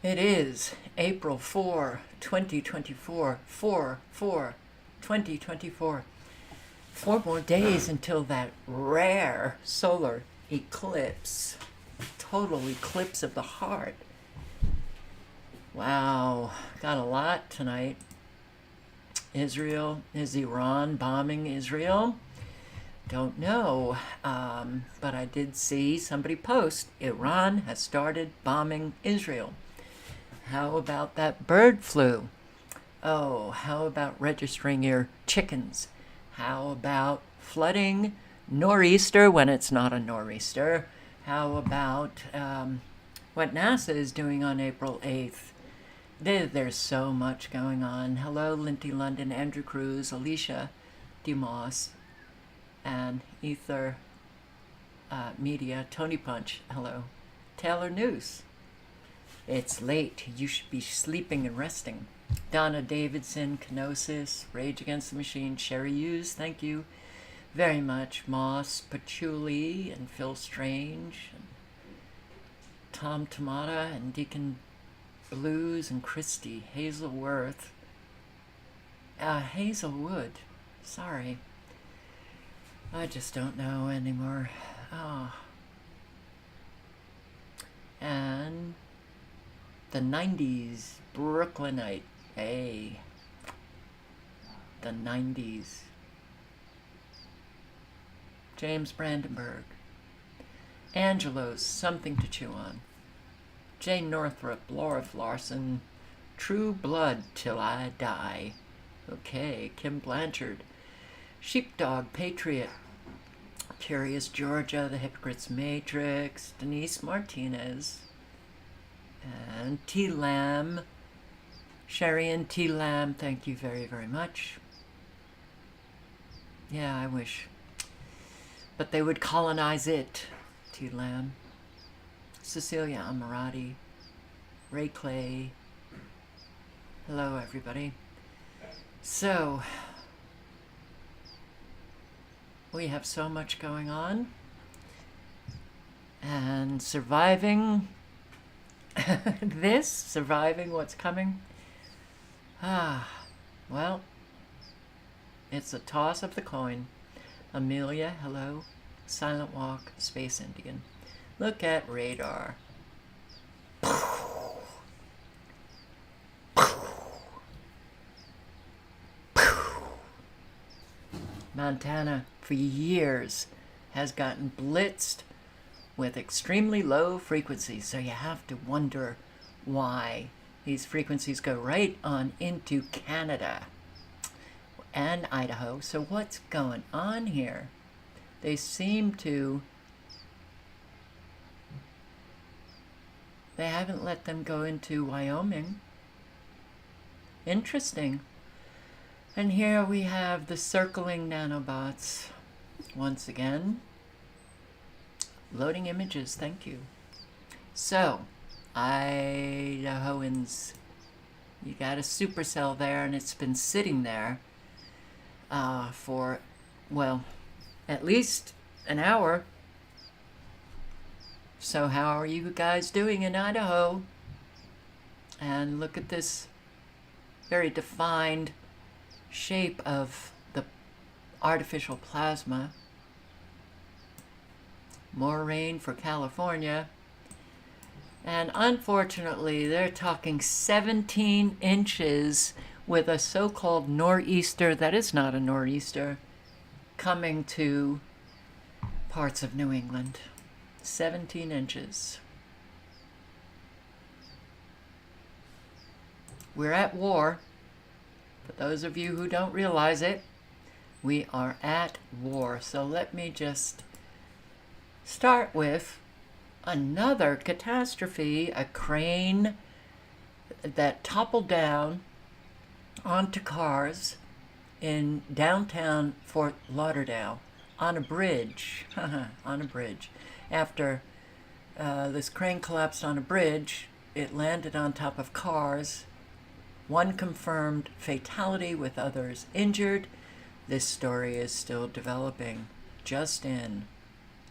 It is April 4, 2024. 4/4/2024. 4 more days until that rare solar eclipse. Total eclipse of the heart. Wow, got a lot tonight. Israel, is Iran bombing Israel? Don't know, but I did see somebody post Iran has started bombing Israel. How about that bird flu? Oh, how about registering your chickens? How about flooding nor'easter when it's not a nor'easter? How about what NASA is doing on April 8th? There's so much going on. Hello, Linty London, Andrew Cruz, Alicia DeMoss, and Ether Media, Tony Punch. Hello. Taylor News. It's late. You should be sleeping and resting. Donna Davidson, Kenosis, Rage Against the Machine, Sherry Hughes, thank you very much. Moss, Patchouli, and Phil Strange, and Tom Tamata, and Deacon Blues, and Christy, Hazelworth, Hazelwood, sorry. I just don't know anymore. Oh. And the 90s, Brooklynite. Hey. The 90s. James Brandenburg. Angelos, Something to Chew On. Jane Northrup, Laura Larson. True Blood Till I Die. Okay, Kim Blanchard. Sheepdog Patriot. Curious Georgia, The Hypocrite's Matrix. Denise Martinez. And T. Lamb. Sherry and T. Lamb, thank you very, very much. Yeah, I wish. But they would colonize it. T. Lamb. Cecilia Amarati. Ray Clay. Hello, everybody. So, we have so much going on. And surviving this, surviving what's coming. Well, it's a toss of the coin. Amelia, hello. Silent Walk, Space Indian. Look at radar. Montana, for years, has gotten blitzed with extremely low frequencies, so you have to wonder why these frequencies go right on into Canada and Idaho. So what's going on here? They seem to... They haven't let them go into Wyoming. Interesting. And here we have the circling nanobots. Once again, loading images, thank you. So, Idahoans, you got a supercell there, and it's been sitting there for, well, at least an hour. So how are you guys doing in Idaho? And look at this very defined shape of the artificial plasma. More rain for California. And unfortunately, they're talking 17 inches with a so-called nor'easter that is not a nor'easter coming to parts of New England. 17 inches. We're at war. For those of you who don't realize it, we are at war. So let me just start with another catastrophe, a crane that toppled down onto cars in downtown Fort Lauderdale on a bridge. On a bridge. After this crane collapsed on a bridge, it landed on top of cars. One confirmed fatality with others injured. This story is still developing. Just in.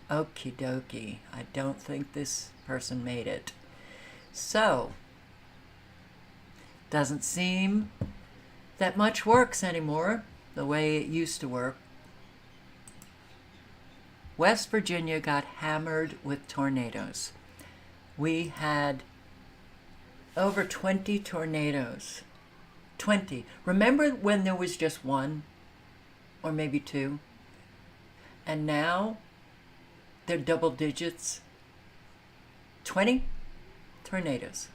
Okie dokie. I don't think this person made it. So, Doesn't seem that much works anymore the way it used to work. West Virginia got hammered with tornadoes. We had over 20 tornadoes. 20. Remember when there was just one or maybe two? And now they're double digits. 20 tornadoes.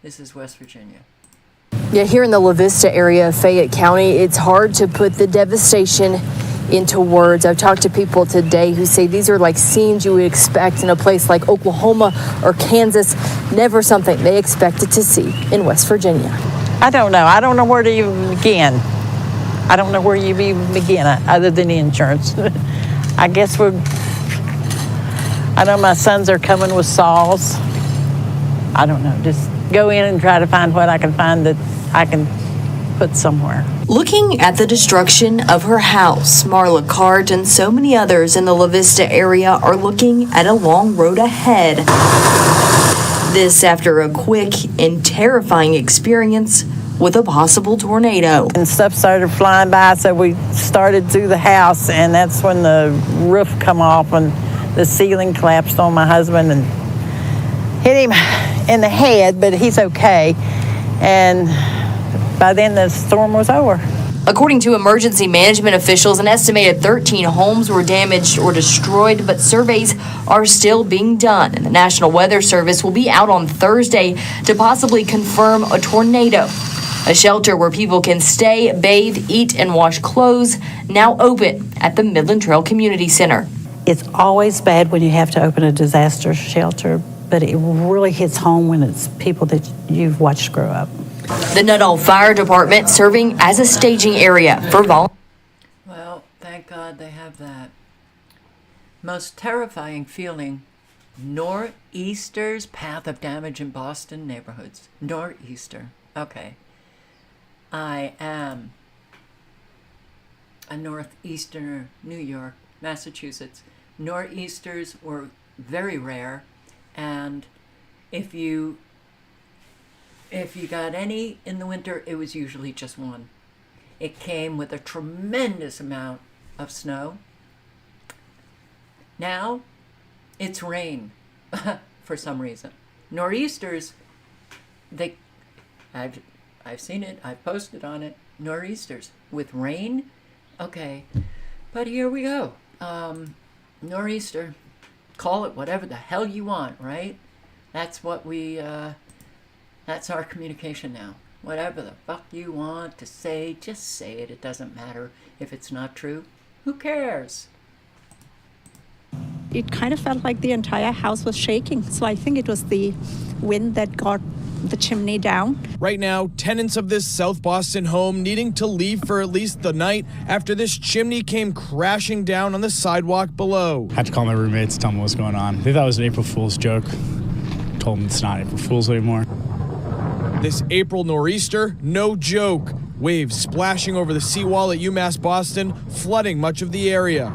This is West Virginia. Yeah, here in the La Vista area of Fayette County, it's hard to put the devastation into words. I've talked to people today who say these are like scenes you would expect in a place like Oklahoma or Kansas, never something they expected to see in West Virginia. I don't know. I don't know where to even begin. I don't know where you even begin other than insurance. I guess I know my sons are coming with saws. I don't know. Just go in and try to find what I can find that I can put somewhere. Looking at the destruction of her house, Marla Cart and so many others in the La Vista area are looking at a long road ahead. This after a quick and terrifying experience with a possible tornado. And stuff started flying by, so we started through the house, and that's when the roof come off and the ceiling collapsed on my husband and hit him in the head, but he's okay. And by then the storm was over. According to emergency management officials, an estimated 13 homes were damaged or destroyed, but surveys are still being done. And the National Weather Service will be out on Thursday to possibly confirm a tornado. A shelter where people can stay, bathe, eat, and wash clothes, now open at the Midland Trail Community Center. It's always bad when you have to open a disaster shelter, but it really hits home when it's people that you've watched grow up. The Nuttall Fire Department serving as a staging area for volunteers. Well, thank God they have that. Most terrifying feeling, nor'easter's path of damage in Boston neighborhoods. Nor'easter. Okay. I am a northeasterner, New York, Massachusetts. Nor'easters were very rare, and if you got any in the winter, it was usually just one. It came with a tremendous amount of snow. Now, it's rain for some reason. Nor'easters, I've seen it, I've posted on it. Nor'easters with rain? Okay, but here we go. Nor'easter, call it whatever the hell you want, right? That's what that's our communication now. Whatever the fuck you want to say, just say it. It doesn't matter if it's not true. Who cares? It kind of felt like the entire house was shaking. So I think it was the wind that got the chimney down. Right now, tenants of this South Boston home needing to leave for at least the night after this chimney came crashing down on the sidewalk below. I had to call my roommates, tell them what was going on. They thought it was an April Fool's joke. Told them it's not April Fool's anymore. This April nor'easter, no joke. Waves splashing over the seawall at UMass Boston, flooding much of the area.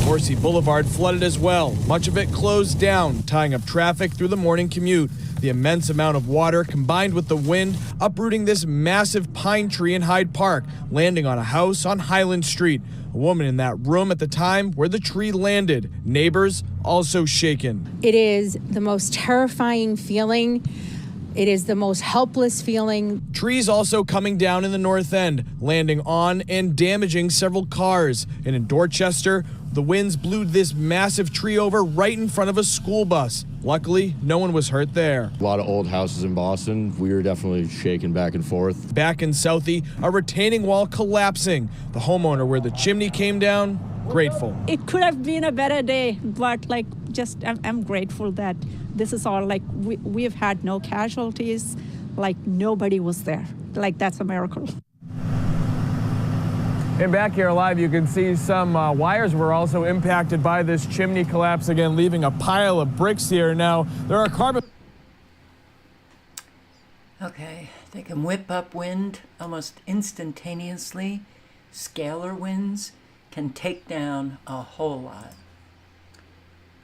Horsey Boulevard flooded as well. Much of it closed down, tying up traffic through the morning commute. The immense amount of water combined with the wind uprooting this massive pine tree in Hyde Park, landing on a house on Highland Street. A woman in that room at the time where the tree landed. Neighbors also shaken. It is the most terrifying feeling. It is the most helpless feeling. Trees also coming down in the north end, landing on and damaging several cars. And in Dorchester, the winds blew this massive tree over right in front of a school bus. Luckily, no one was hurt there. A lot of old houses in Boston. We were definitely shaking back and forth. Back in Southie, a retaining wall collapsing. The homeowner where the chimney came down, grateful. It could have been a better day, but I'm grateful that this is all we have had no casualties, nobody was there. That's a miracle. And back here live, you can see some wires were also impacted by this chimney collapse again, leaving a pile of bricks here. Now, there are carbon... Okay, they can whip up wind almost instantaneously. Scalar winds can take down a whole lot.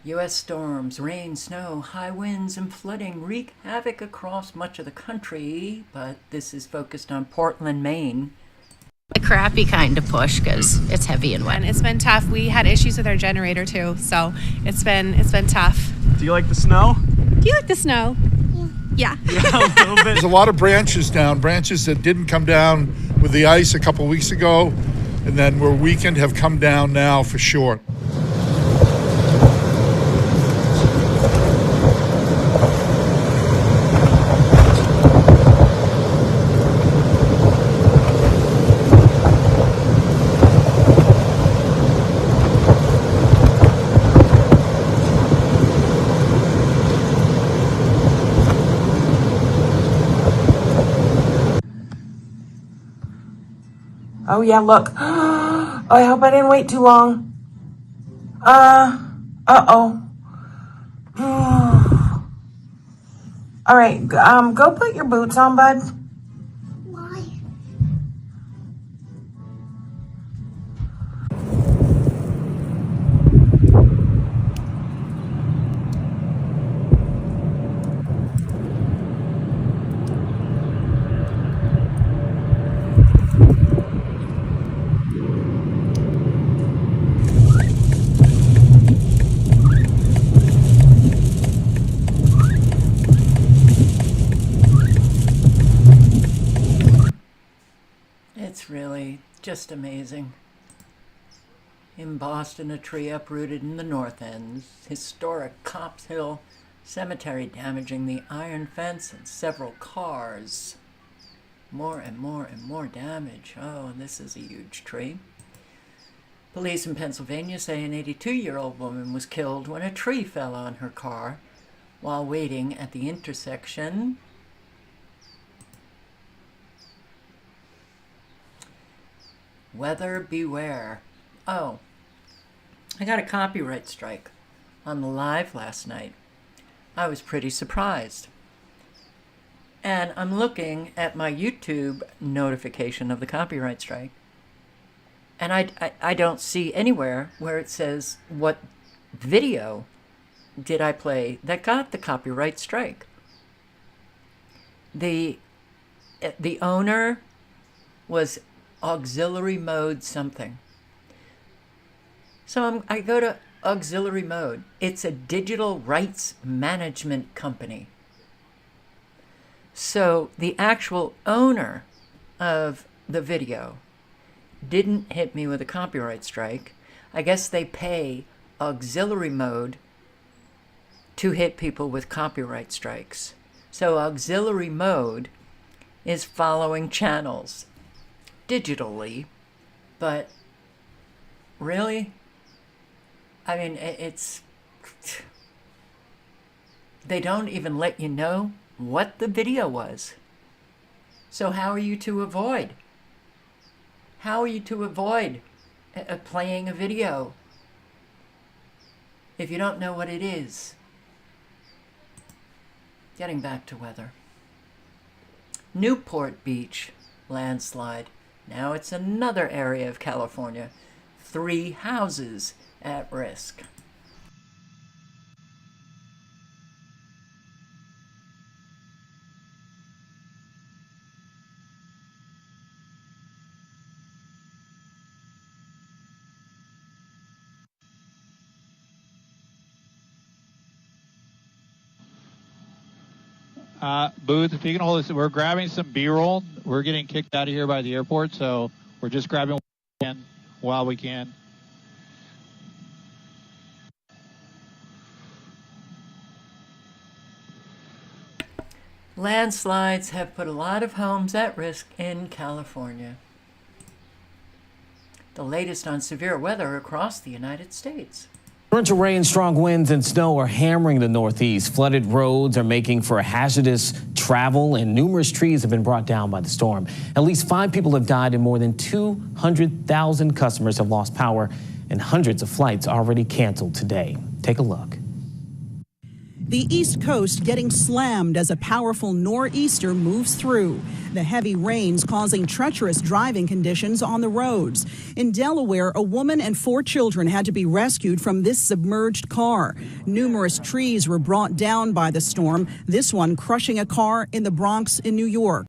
U.S. storms, rain, snow, high winds, and flooding wreak havoc across much of the country, but this is focused on Portland, Maine. A crappy kind of push because it's heavy and wet. And it's been tough. We had issues with our generator too, so it's been tough. Do you like the snow? Do you like the snow? Yeah. Yeah, a little bit. There's a lot of branches down, branches that didn't come down with the ice a couple weeks ago, and then were weakened have come down now for sure. Oh yeah, look. I hope I didn't wait too long. Uh-oh. All right, go put your boots on, bud. Why? It's really just amazing. In Boston, a tree uprooted in the North End, historic Copp's Hill Cemetery damaging the iron fence and several cars. More and more and more damage. Oh, and this is a huge tree. Police in Pennsylvania say an 82-year-old woman was killed when a tree fell on her car while waiting at the intersection. Weather beware. Oh, I got a copyright strike on the live last night. I was pretty surprised. And I'm looking at my YouTube notification of the copyright strike. And I don't see anywhere where it says what video did I play that got the copyright strike. The owner was auxiliary mode something. So I go to auxiliary mode. It's a digital rights management company. So the actual owner of the video didn't hit me with a copyright strike. I guess they pay auxiliary mode to hit people with copyright strikes. So auxiliary mode is following channels digitally, but really, I mean, they don't even let you know what the video was. So how are you to avoid? How are you to avoid playing a video if you don't know what it is? Getting back to weather. Newport Beach landslide. Now it's another area of California. 3 houses at risk. Booth, if you can hold this, we're grabbing some B-roll. We're getting kicked out of here by the airport, so we're just grabbing while we can. Landslides have put a lot of homes at risk in California. The latest on severe weather across the United States. Torrential rain, strong winds, and snow are hammering the Northeast. Flooded roads are making for hazardous travel, and numerous trees have been brought down by the storm. At least 5 people have died, and more than 200,000 customers have lost power, and hundreds of flights already canceled today. Take a look. The East Coast getting slammed as a powerful nor'easter moves through. The heavy rains causing treacherous driving conditions on the roads. In Delaware, a woman and 4 children had to be rescued from this submerged car. Numerous trees were brought down by the storm, this one crushing a car in the Bronx in New York.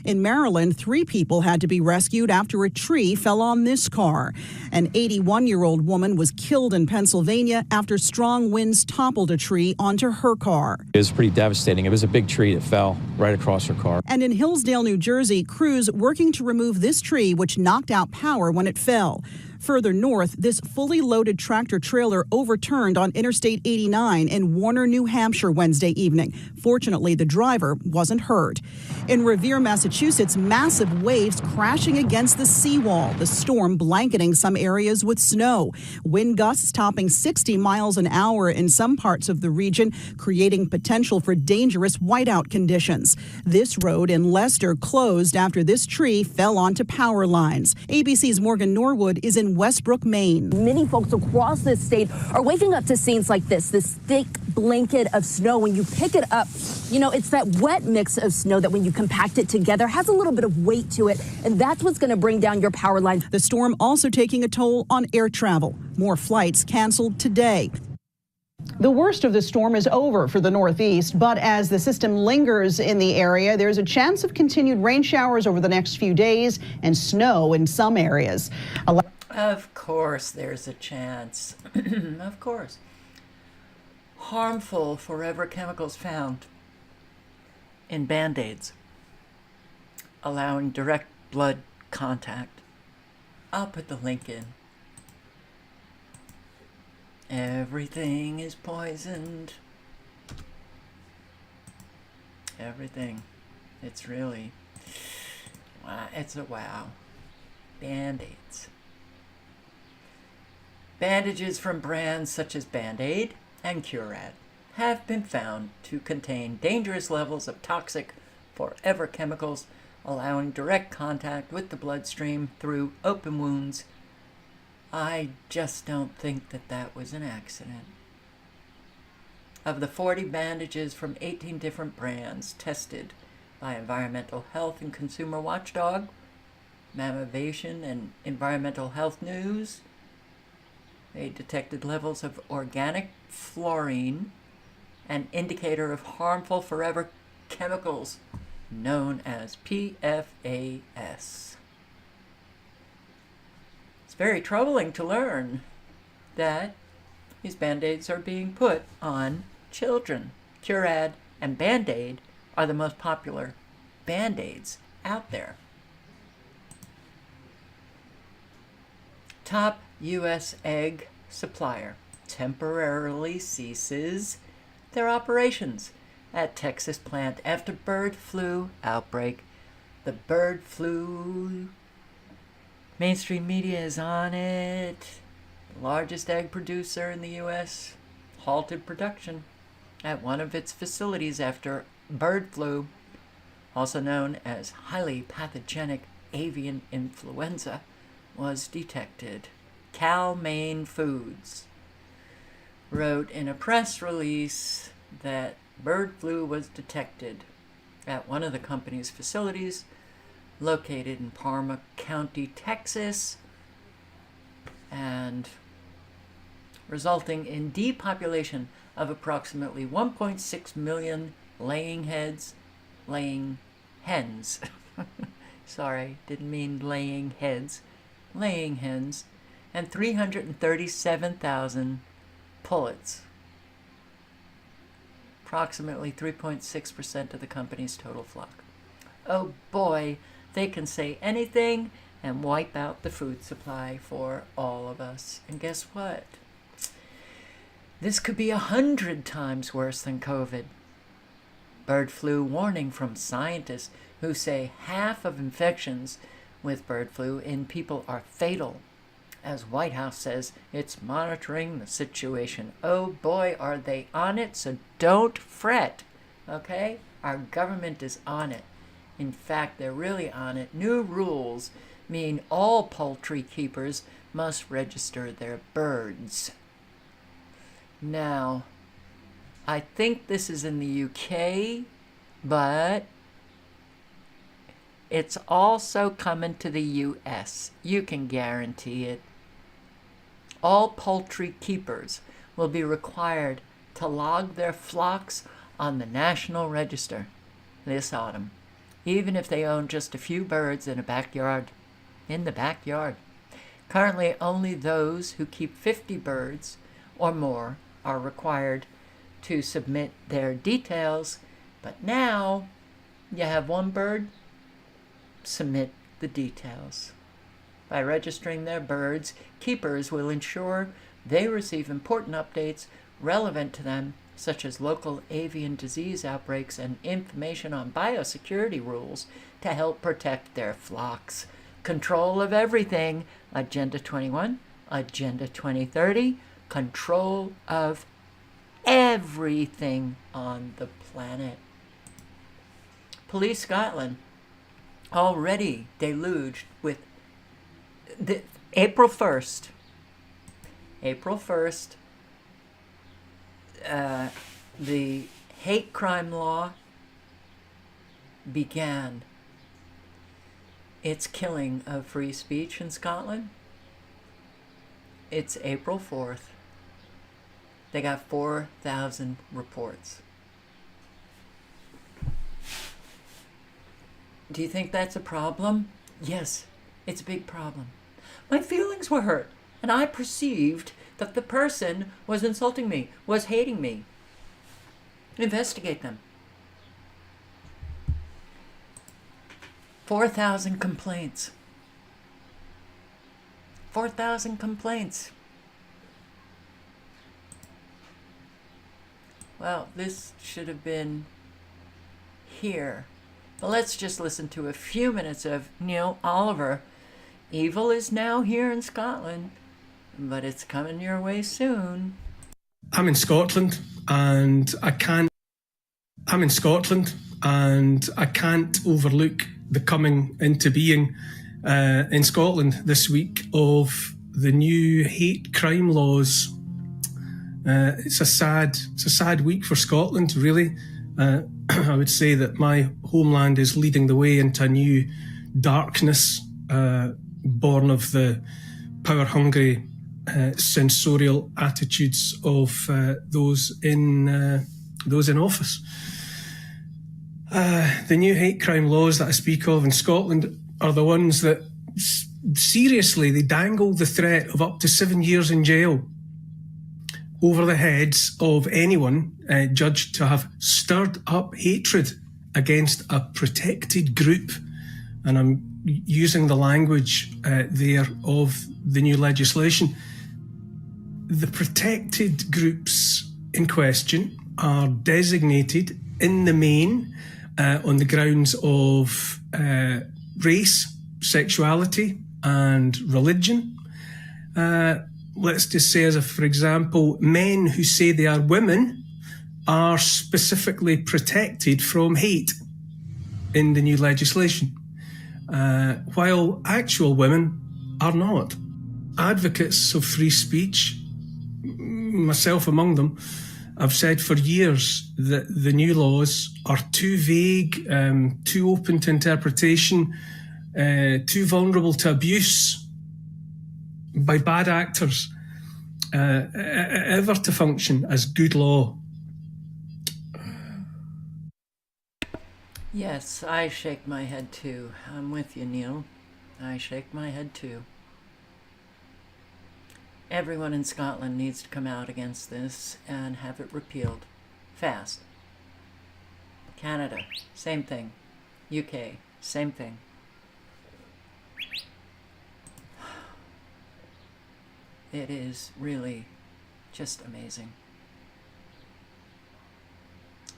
In Maryland, 3 people had to be rescued after a tree fell on this car. An 81-year-old woman was killed in Pennsylvania after strong winds toppled a tree onto her car. It was pretty devastating. It was a big tree that fell right across her car. And in Hillsdale, New Jersey, crews working to remove this tree, which knocked out power when it fell. Further north, this fully loaded tractor trailer overturned on Interstate 89 in Warner, New Hampshire Wednesday evening. Fortunately, the driver wasn't hurt. In Revere, Massachusetts, massive waves crashing against the seawall, the storm blanketing some areas with snow. Wind gusts topping 60 miles an hour in some parts of the region, creating potential for dangerous whiteout conditions. This road in Leicester closed after this tree fell onto power lines. ABC's Morgan Norwood is in Westbrook, Maine. Many folks across this state are waking up to scenes like this thick blanket of snow. When you pick it up, you know, it's that wet mix of snow that when you compact it together has a little bit of weight to it, and that's what's going to bring down your power lines. The storm also taking a toll on air travel. More flights canceled today. The worst of the storm is over for the Northeast, but as the system lingers in the area, there's a chance of continued rain showers over the next few days and snow in some areas. Of course there's a chance. Of course. Harmful forever chemicals found in Band-Aids, allowing direct blood contact. I'll put the link in. Everything is poisoned. Everything. It's really, wow, it's a wow. Band-Aids. Bandages from brands such as Band-Aid and Curad have been found to contain dangerous levels of toxic forever chemicals, allowing direct contact with the bloodstream through open wounds. I just don't think that was an accident. Of the 40 bandages from 18 different brands tested by Environmental Health and Consumer Watchdog, Mammovation, and Environmental Health News, they detected levels of organic fluorine, an indicator of harmful forever chemicals known as PFAS. It's very troubling to learn that these Band-Aids are being put on children. Curad and Band-Aid are the most popular Band-Aids out there. Top U.S. egg supplier temporarily ceases their operations at Texas plant after bird flu outbreak. The bird flu, mainstream media is on it. The largest egg producer in the U.S. halted production at one of its facilities after bird flu, also known as highly pathogenic avian influenza, was detected. Cal-Maine Foods wrote in a press release that bird flu was detected at one of the company's facilities located in Parma County, Texas, and resulting in depopulation of approximately 1.6 million laying hens. Sorry, didn't mean laying heads. Laying hens, and 337,000 pullets. Approximately 3.6% of the company's total flock. Oh boy, they can say anything and wipe out the food supply for all of us. And guess what? This could be 100 times worse than COVID. Bird flu warning from scientists who say half of infections with bird flu in people are fatal, as White House says it's monitoring the situation. Oh boy, are they on it, so don't fret, okay? Our government is on it. In fact, they're really on it. New rules mean all poultry keepers must register their birds. Now, I think this is in the UK, but it's also coming to the US. You can guarantee it. All poultry keepers will be required to log their flocks on the National Register this autumn, even if they own just a few birds in the backyard. Currently, only those who keep 50 birds or more are required to submit their details, but now you have one bird, submit the details. By registering their birds, keepers will ensure they receive important updates relevant to them, such as local avian disease outbreaks and information on biosecurity rules to help protect their flocks. Control of everything, Agenda 21, Agenda 2030, control of everything on the planet. Police Scotland already deluged with April 1st, the hate crime law began its killing of free speech in Scotland. It's April 4th. They got 4,000 reports. Do you think that's a problem? Yes, it's a big problem. My feelings were hurt, and I perceived that the person was insulting me, was hating me. Investigate them. 4,000 complaints. 4,000 complaints. Well, this should have been here. But let's just listen to a few minutes of Neil Oliver. Evil is now here in Scotland, but it's coming your way soon. I'm in Scotland and I can't overlook the coming into being in Scotland this week of the new hate crime laws. It's a sad week for Scotland, really. I would say that my homeland is leading the way into a new darkness, born of the power-hungry, censorial attitudes of those in office. The new hate crime laws that I speak of in Scotland are the ones that seriously, they dangle the threat of up to 7 years in jail over the heads of anyone judged to have stirred up hatred against a protected group. And I'm using the language there of the new legislation. The protected groups in question are designated in the main on the grounds of race, sexuality, and religion. Let's just say, as for example, men who say they are women are specifically protected from hate in the new legislation, while actual women are not. Advocates of free speech, myself among them, I've said for years that the new laws are too vague, too open to interpretation, too vulnerable to abuse by bad actors, ever to function as good law. Yes, I shake my head too. I'm with you, Neil. I shake my head too. Everyone in Scotland needs to come out against this and have it repealed. Fast. Canada, same thing. UK, same thing. It is really just amazing.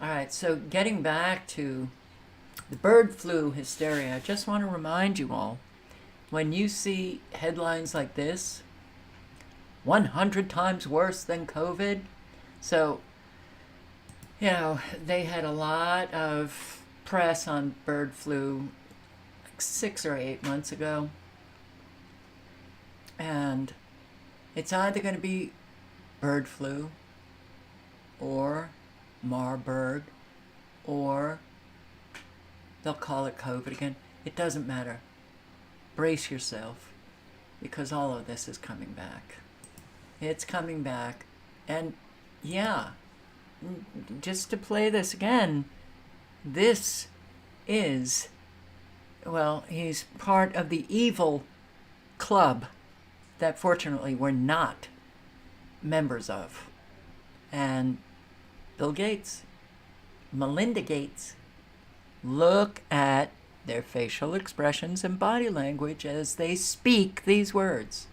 All right, so getting back to the bird flu hysteria, I just want to remind you all, when you see headlines like this, 100 times worse than COVID. So, you know, they had a lot of press on bird flu like 6 or 8 months ago. And it's either going to be bird flu or Marburg, or they'll call it COVID again. It doesn't matter. Brace yourself, because all of this is coming back. It's coming back. And yeah, just to play this again, this is, well, he's part of the evil club that fortunately we're not members of. And Bill Gates, Melinda Gates, look at their facial expressions and body language as they speak these words.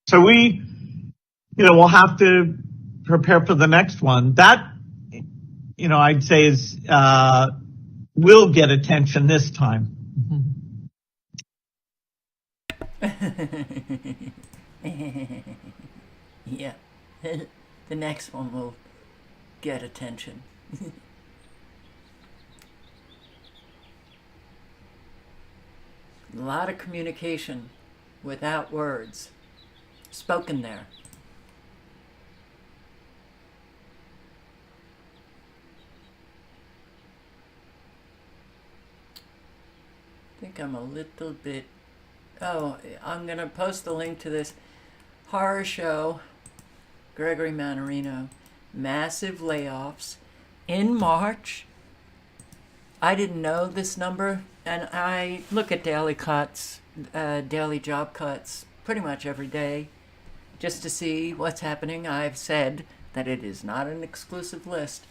So we, we'll have to prepare for the next one. That, I'd say is, will get attention this time. Yeah, the next one will get attention. A lot of communication without words spoken there. I think I'm a little bit... Oh, I'm going to post the link to this horror show, Gregory Mannarino. Massive layoffs in March. I didn't know this number, and I look at daily cuts, daily job cuts pretty much every day just to see what's happening. I've said that it is not an exclusive list.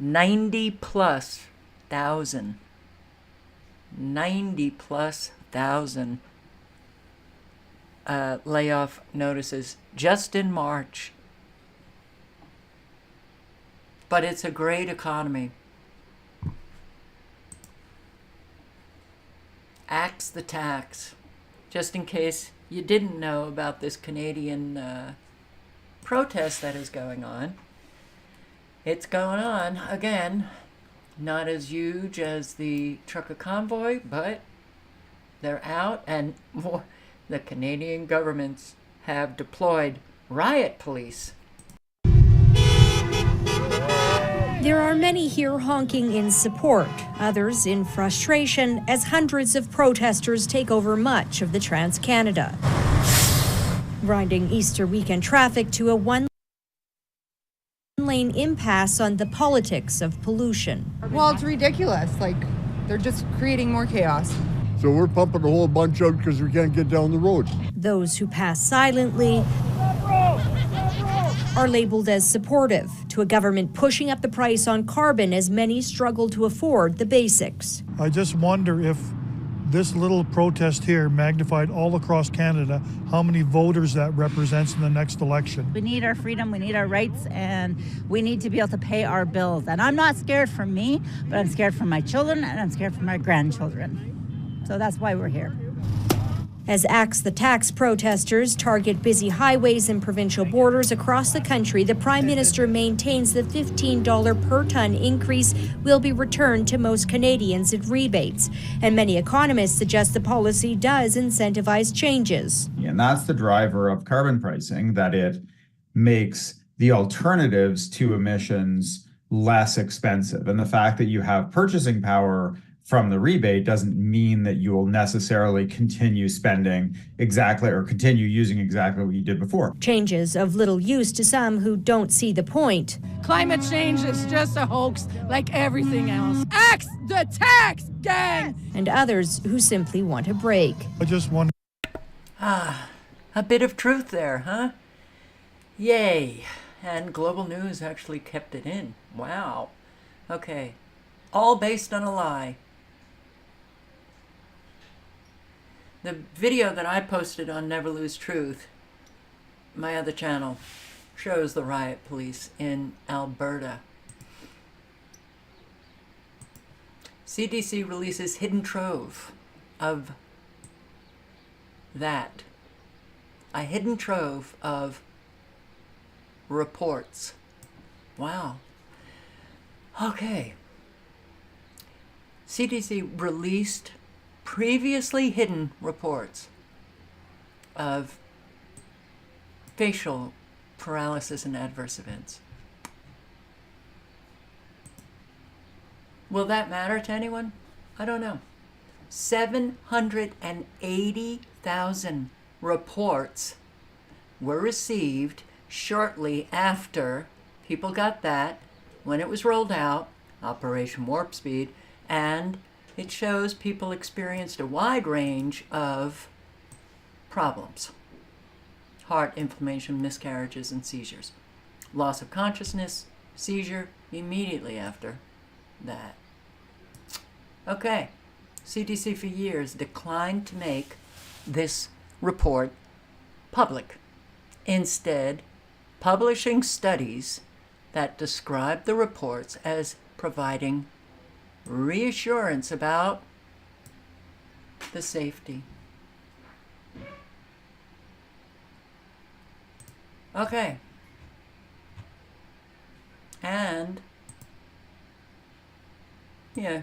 90+ thousand. 90+ thousand layoff notices just in March. But it's a great economy. Axe the tax. Just in case you didn't know about this Canadian protest that is going on. It's going on again. Not as huge as the trucker convoy, but they're out, and the Canadian governments have deployed riot police. There are many here honking in support, others in frustration as hundreds of protesters take over much of the Trans-Canada, grinding Easter weekend traffic to a one-lane impasse on the politics of pollution. Well, it's ridiculous. Like, they're just creating more chaos. So we're pumping a whole bunch out because we can't get down the road. Those who pass silently are labeled as supportive to a government pushing up the price on carbon as many struggle to afford the basics. I just wonder if this little protest here, magnified all across Canada, how many voters that represents in the next election. We need our freedom, we need our rights, and we need to be able to pay our bills. And I'm not scared for me, but I'm scared for my children and I'm scared for my grandchildren. So that's why we're here. As Axe the Tax protesters target busy highways and provincial borders across the country, the Prime Minister maintains the $15 per ton increase will be returned to most Canadians in rebates. And many economists suggest the policy does incentivize changes. And that's the driver of carbon pricing, that it makes the alternatives to emissions less expensive. And the fact that you have purchasing power from the rebate doesn't mean that you will necessarily continue spending exactly or continue using exactly what you did before. Changes of little use to some who don't see the point. Climate change is just a hoax like everything else. Axe the tax, gang! And others who simply want a break. I just want a bit of truth there, huh? Yay. And Global News actually kept it in. Wow. Okay. All based on a lie. The video that I posted on Never Lose Truth, my other channel, shows the riot police in Alberta. CDC releases hidden trove of that. A hidden trove of reports. Wow. Okay. CDC released previously hidden reports of facial paralysis and adverse events. Will that matter to anyone? I don't know. 780,000 reports were received shortly after people got that, when it was rolled out, Operation Warp Speed, and it shows people experienced a wide range of problems. Heart inflammation, miscarriages, and seizures. Loss of consciousness, seizure immediately after that. Okay, CDC for years declined to make this report public, instead publishing studies that describe the reports as providing reassurance about the safety. Okay. And, yeah.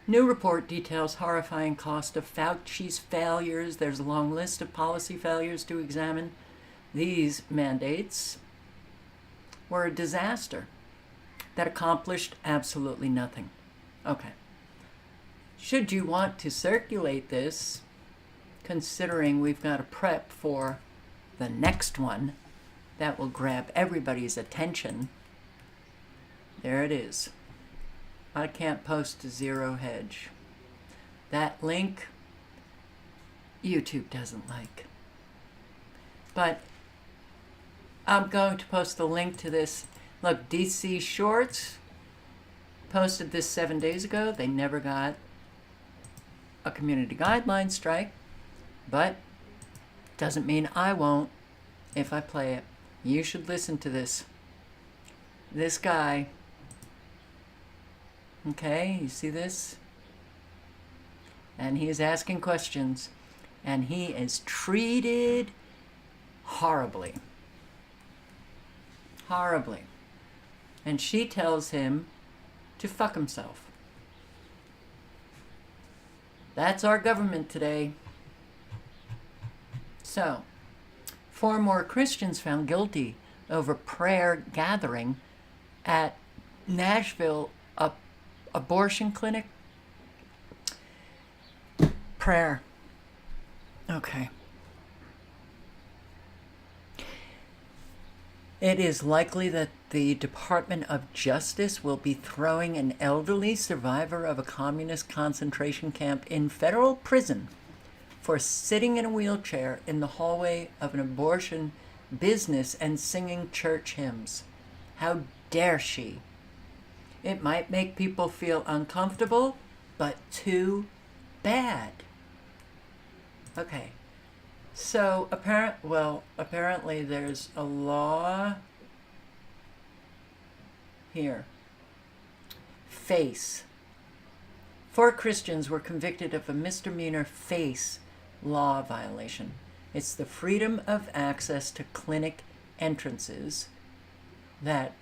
New report details horrifying cost of Fauci's failures. There's a long list of policy failures to examine. These mandates were a disaster that accomplished absolutely nothing. Okay. Should you want to circulate this, considering we've got to prep for the next one that will grab everybody's attention, there it is. I can't post to Zero Hedge. That link, YouTube doesn't like. But I'm going to post the link to this. Look, DC Shorts posted this 7 days ago. They never got a community guideline strike, but doesn't mean I won't if I play it. You should listen to this. This guy, okay, you see this? And he is asking questions, and he is treated horribly. Horribly. And she tells him to fuck himself. That's our government today. So, 4 more Christians found guilty over prayer gathering at Nashville abortion clinic. Prayer. Okay. It is likely that the Department of Justice will be throwing an elderly survivor of a communist concentration camp in federal prison for sitting in a wheelchair in the hallway of an abortion business and singing church hymns. How dare she? It might make people feel uncomfortable, but too bad. Okay. So apparently there's a law here. FACE. 4 Christians were convicted of a misdemeanor FACE law violation. It's the freedom of access to clinic entrances that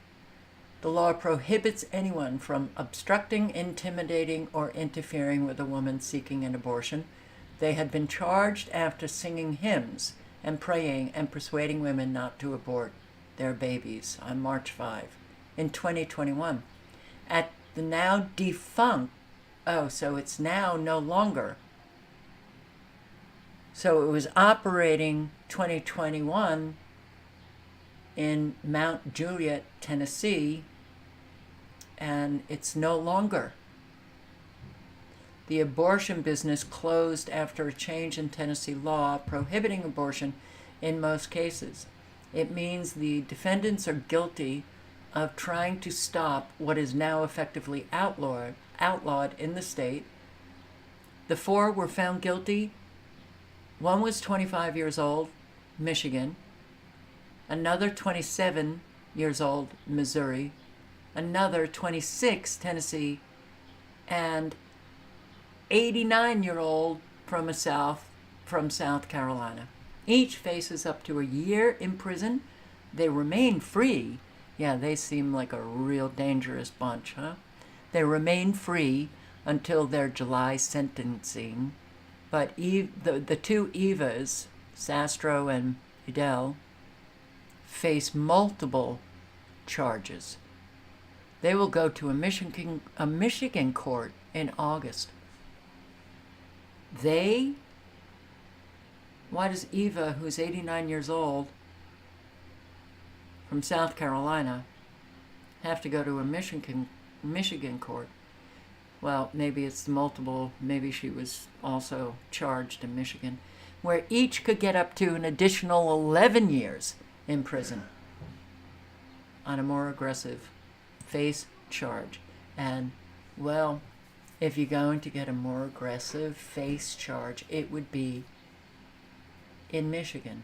the law prohibits anyone from obstructing, intimidating, or interfering with a woman seeking an abortion. They had been charged after singing hymns and praying and persuading women not to abort their babies on March 5 in 2021. At the now defunct, so it's now no longer. So it was operating 2021 in Mount Juliet, Tennessee, and it's no longer. The abortion business closed after a change in Tennessee law prohibiting abortion in most cases. It means the defendants are guilty of trying to stop what is now effectively outlawed in the state. The 4 were found guilty. One was 25 years old, Michigan. Another 27 years old, Missouri. Another 26, Tennessee. And 89-year-old from South Carolina. Each faces up to a year in prison. They remain free. Yeah, they seem like a real dangerous bunch, huh? They remain free until their July sentencing. But the 2 Evas, Sastro and Edel, face multiple charges. They will go to a Michigan court in August. Why does Eva, who's 89 years old, from South Carolina, have to go to a Michigan court? Well, maybe it's multiple, maybe she was also charged in Michigan, where each could get up to an additional 11 years in prison on a more aggressive face charge. And, well, if you're going to get a more aggressive face charge, it would be in Michigan.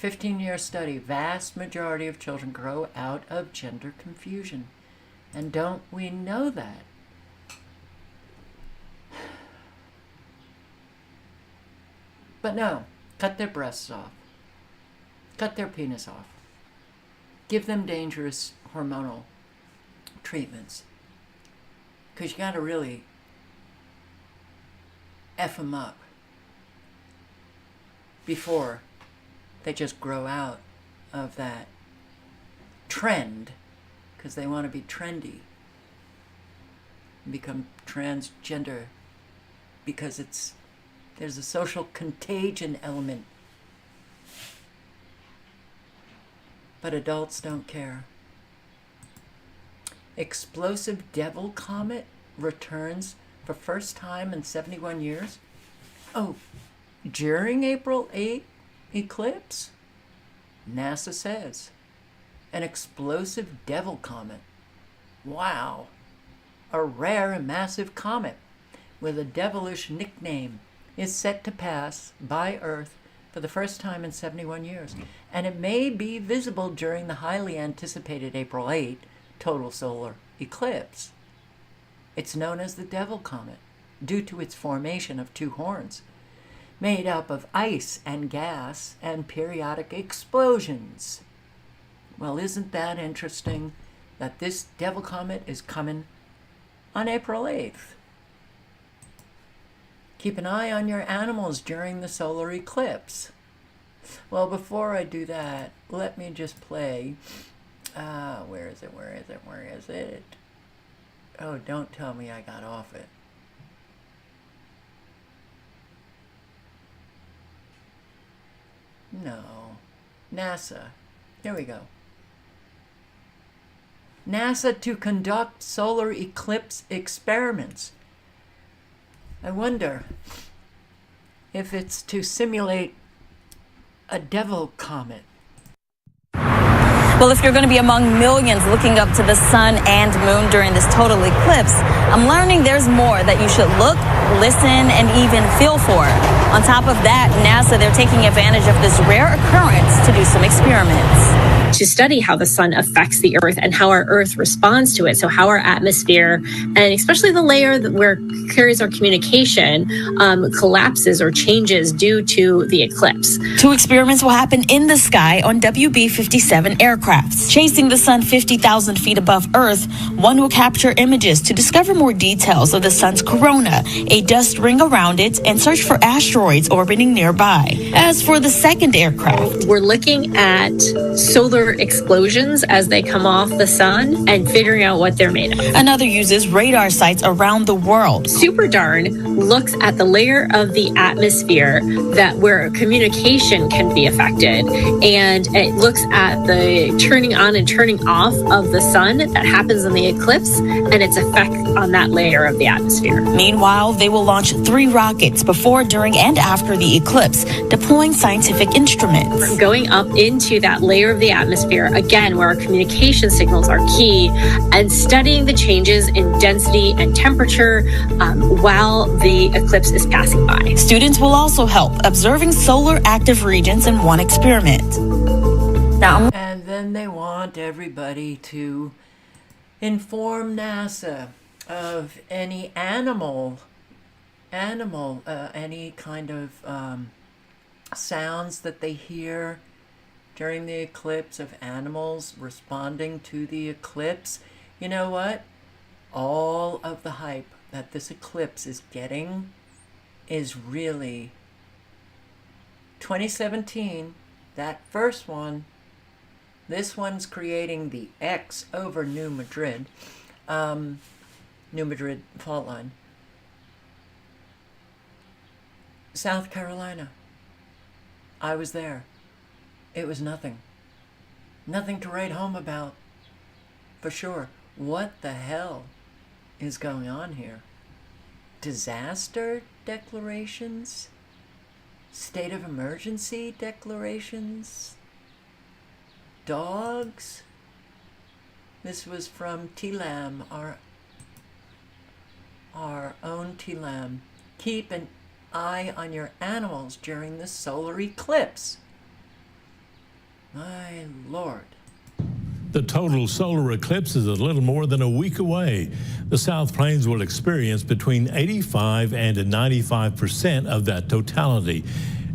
15-year study, vast majority of children grow out of gender confusion. And don't we know that? But no, cut their breasts off. Cut their penis off. Give them dangerous hormonal treatments. Because you got to really F them up before they just grow out of that trend, because they want to be trendy and become transgender, because there's a social contagion element. But adults don't care. Explosive devil comet returns for first time in 71 years. Oh, during April 8 eclipse? NASA says. An explosive devil comet. Wow. A rare and massive comet with a devilish nickname is set to pass by Earth for the first time in 71 years. And it may be visible during the highly anticipated April 8 total solar eclipse. It's known as the Devil Comet due to its formation of two horns, made up of ice and gas and periodic explosions. Well, isn't that interesting that this Devil Comet is coming on April 8th? Keep an eye on your animals during the solar eclipse. Well, before I do that, let me just play. Where is it? Oh, don't tell me I got off it. No. NASA. Here we go. NASA to conduct solar eclipse experiments. I wonder if it's to simulate a devil comet. Well, if you're going to be among millions looking up to the sun and moon during this total eclipse, I'm learning there's more that you should look, listen, and even feel for. On top of that, NASA, they're taking advantage of this rare occurrence to do some experiments. To study how the sun affects the Earth and how our Earth responds to it. So how our atmosphere, and especially the layer where carries our communication, collapses or changes due to the eclipse. Two experiments will happen in the sky on WB-57 aircrafts. Chasing the sun 50,000 feet above Earth, one will capture images to discover more details of the sun's corona, a dust ring around it, and search for asteroids orbiting nearby. As for the second aircraft, we're looking at solar explosions as they come off the sun and figuring out what they're made of. Another uses radar sites around the world. SuperDarn looks at the layer of the atmosphere where communication can be affected, and it looks at the turning on and turning off of the sun that happens in the eclipse and its effect on that layer of the atmosphere. Meanwhile, they will launch 3 rockets before, during, and after the eclipse, deploying scientific instruments. Going up into that layer of the atmosphere, again, where our communication signals are key, and studying the changes in density and temperature while the eclipse is passing by. Students will also help observing solar active regions in one experiment. And then they want everybody to inform NASA of any any kind of sounds that they hear during the eclipse, of animals responding to the eclipse. You know what? All of the hype that this eclipse is getting is really 2017, that first one, This one's creating the X over New Madrid. New Madrid fault line. South Carolina. I was there. It was nothing. Nothing to write home about. For sure. What the hell is going on here? Disaster declarations? State of emergency declarations? Dogs? This was from T-Lam, our own T-Lam. Keep an eye on your animals during the solar eclipse. My Lord. The total solar eclipse is a little more than a week away. The South Plains will experience between 85 and 95% of that totality.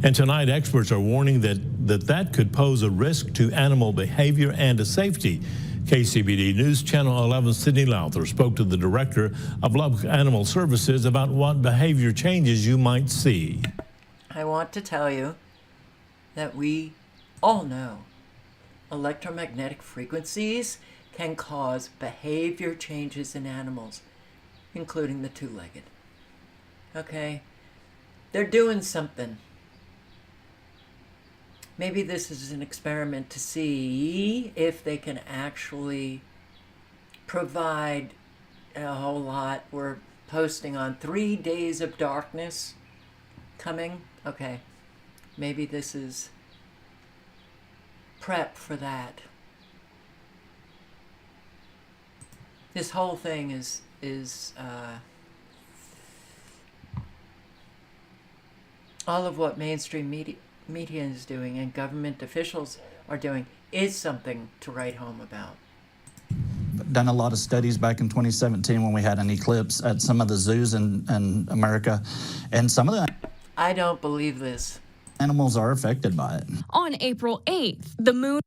And tonight, experts are warning that could pose a risk to animal behavior and to safety. KCBD News Channel 11 Sydney Lowther spoke to the director of Lubbock Animal Services about what behavior changes you might see. I want to tell you that we all know electromagnetic frequencies can cause behavior changes in animals, including the two-legged. Okay? They're doing something. Maybe this is an experiment to see if they can actually provide a whole lot. We're posting on 3 days of darkness coming. Okay, maybe this is prep for that. This whole thing is all of what mainstream media is doing and government officials are doing is something to write home about. Done a lot of studies back in 2017 when we had an eclipse at some of the zoos in America, and some of the I don't believe this. Animals are affected by it. On April 8th, the moon...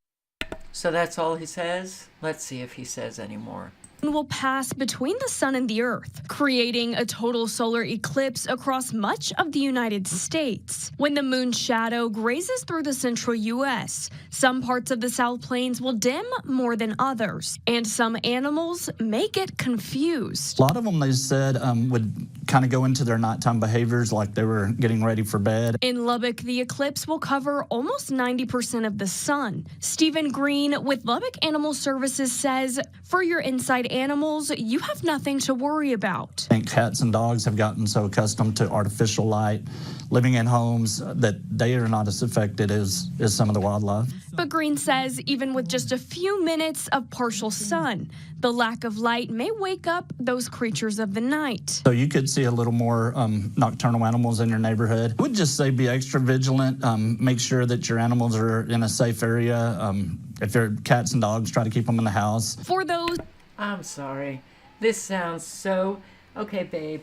So that's all he says? Let's see if he says any more. ...will pass between the sun and the earth, creating a total solar eclipse across much of the United States. When the moon's shadow grazes through the central U.S., some parts of the South Plains will dim more than others, and some animals may get confused. A lot of them, they said, would kind of go into their nighttime behaviors like they were getting ready for bed. In Lubbock, the eclipse will cover almost 90% of the sun. Stephen Green with Lubbock Animal Services says, for your inside animals, you have nothing to worry about. I think cats and dogs have gotten so accustomed to artificial light, living in homes, that they are not as affected as some of the wildlife. But Green says even with just a few minutes of partial sun, the lack of light may wake up those creatures of the night. So you could see a little more nocturnal animals in your neighborhood. I would just say be extra vigilant. Make sure that your animals are in a safe area. If they're cats and dogs, try to keep them in the house. For those... I'm sorry. This sounds so... Okay, babe.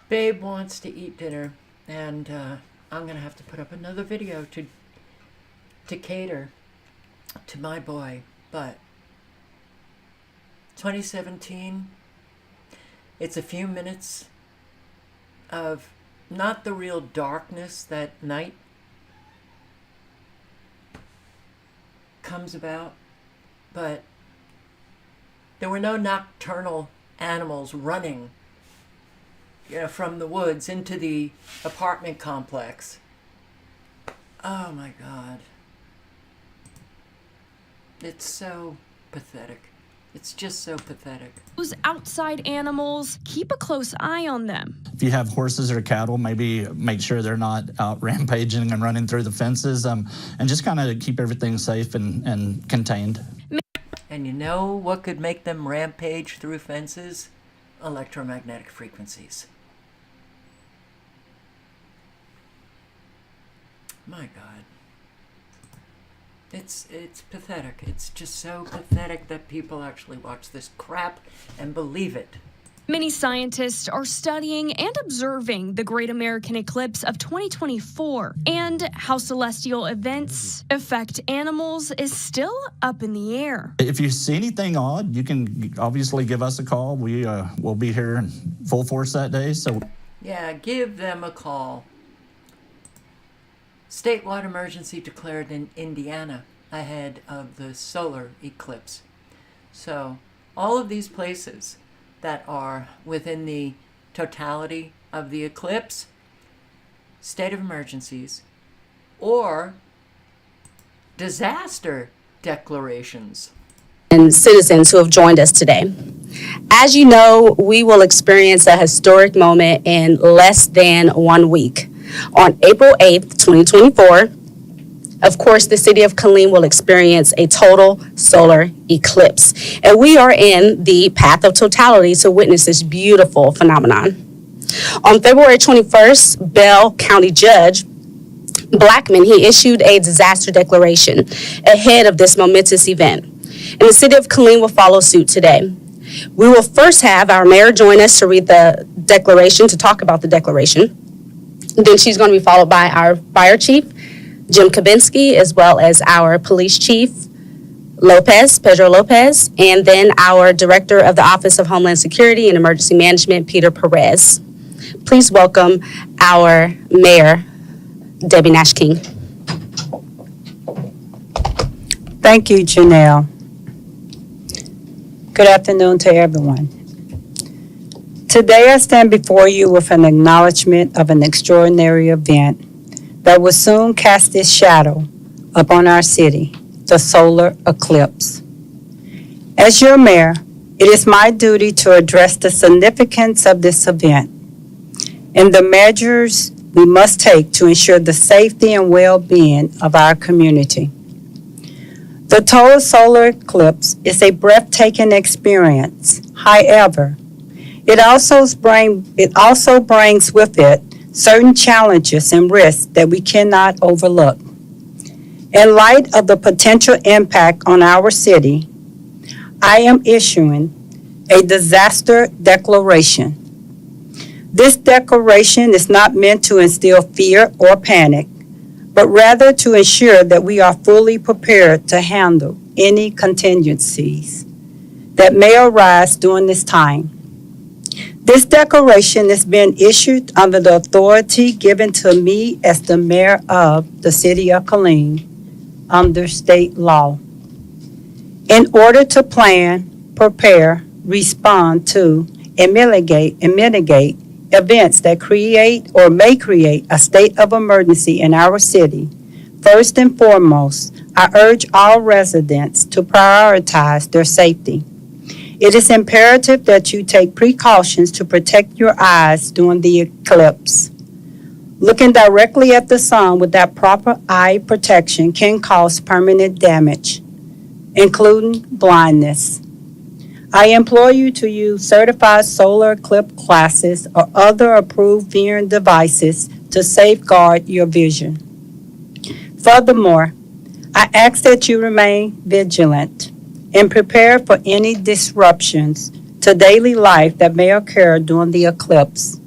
Babe wants to eat dinner, and I'm going to have to put up another video to cater to my boy. But 2017, it's a few minutes of not the real darkness that night comes about, but there were no nocturnal animals running, from the woods into the apartment complex. Oh my God. It's so pathetic. It's just so pathetic. Those outside animals, keep a close eye on them. If you have horses or cattle, maybe make sure they're not out rampaging and running through the fences, and just kind of keep everything safe and contained. And you know what could make them rampage through fences? Electromagnetic frequencies. My God. It's pathetic. It's just so pathetic that people actually watch this crap and believe it. Many scientists are studying and observing the Great American Eclipse of 2024, and how celestial events affect animals is still up in the air. If you see anything odd, you can obviously give us a call. We will be here in full force that day. So yeah, give them a call. Statewide emergency declared in Indiana. ahead of the solar eclipse. So all of these places that are within the totality of the eclipse, state of emergencies, or disaster declarations. And citizens who have joined us today. As you know, we will experience a historic moment in less than 1 week. On April 8th, 2024, of course, the city of Killeen will experience a total solar eclipse. And we are in the path of totality to witness this beautiful phenomenon. On February 21st, Bell County Judge Blackman, he issued a disaster declaration ahead of this momentous event. And the city of Killeen will follow suit today. We will first have our mayor join us to read the declaration, to talk about the declaration. Then she's going to be followed by our fire chief, Jim Kabinski, as well as our police chief, Pedro Lopez, and then our director of the Office of Homeland Security and Emergency Management, Peter Perez. Please welcome our mayor, Debbie Nash King. Thank you, Janelle. Good afternoon to everyone. Today I stand before you with an acknowledgement of an extraordinary event that will soon cast its shadow upon our city, the solar eclipse. As your mayor, it is my duty to address the significance of this event and the measures we must take to ensure the safety and well-being of our community. The total solar eclipse is a breathtaking experience. However, it also brings with it certain challenges and risks that we cannot overlook. In light of the potential impact on our city, I am issuing a disaster declaration. This declaration is not meant to instill fear or panic, but rather to ensure that we are fully prepared to handle any contingencies that may arise during this time. This declaration is being issued under the authority given to me as the mayor of the city of Killeen under state law. In order to plan, prepare, respond to, and mitigate events that create or may create a state of emergency in our city, first and foremost, I urge all residents to prioritize their safety. It is imperative that you take precautions to protect your eyes during the eclipse. Looking directly at the sun without proper eye protection can cause permanent damage, including blindness. I implore you to use certified solar eclipse glasses or other approved viewing devices to safeguard your vision. Furthermore, I ask that you remain vigilant and prepare for any disruptions to daily life that may occur during the eclipse.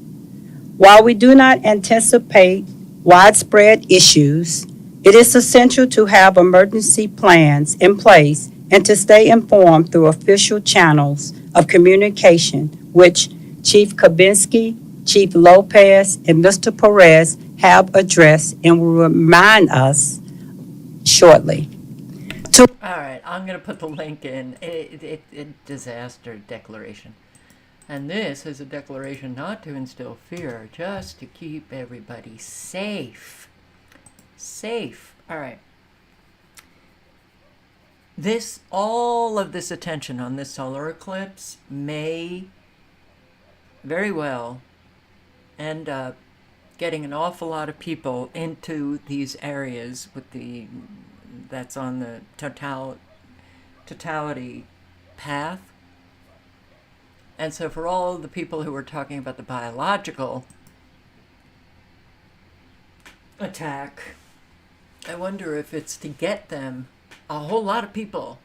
While we do not anticipate widespread issues, it is essential to have emergency plans in place and to stay informed through official channels of communication, which Chief Kabinski, Chief Lopez, and Mr. Perez have addressed and will remind us shortly. All right, I'm going to put the link in. Disaster declaration. And this is a declaration not to instill fear, just to keep everybody safe. Safe. All right. All of this attention on this solar eclipse may very well end up getting an awful lot of people into these areas that's on the totality path. And so for all the people who are talking about the biological attack, I wonder if it's to get them, a whole lot of people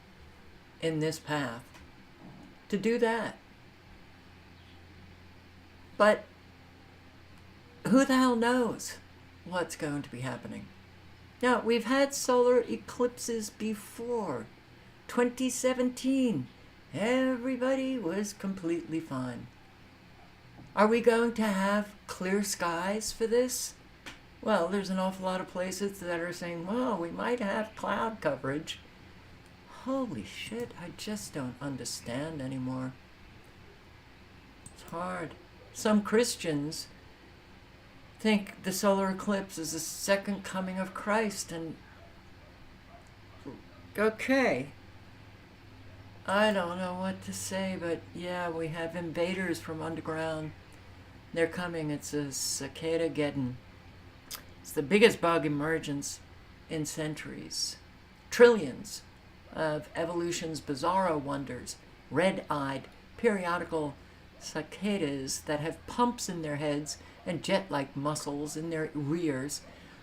in this path, to do that. But who the hell knows what's going to be happening? Now, we've had solar eclipses before. 2017, everybody was completely fine. Are we going to have clear skies for this? Well, there's an awful lot of places that are saying, well, we might have cloud coverage. Holy shit, I just don't understand anymore. It's hard. Some Christians think the solar eclipse is the second coming of Christ, and okay. I don't know what to say, but yeah, we have invaders from underground. They're coming. It's a Cicada-geddon. It's the biggest bug emergence in centuries. Trillions of evolution's bizarro wonders, red-eyed, periodical cicadas that have pumps in their heads and jet-like muscles in their rears,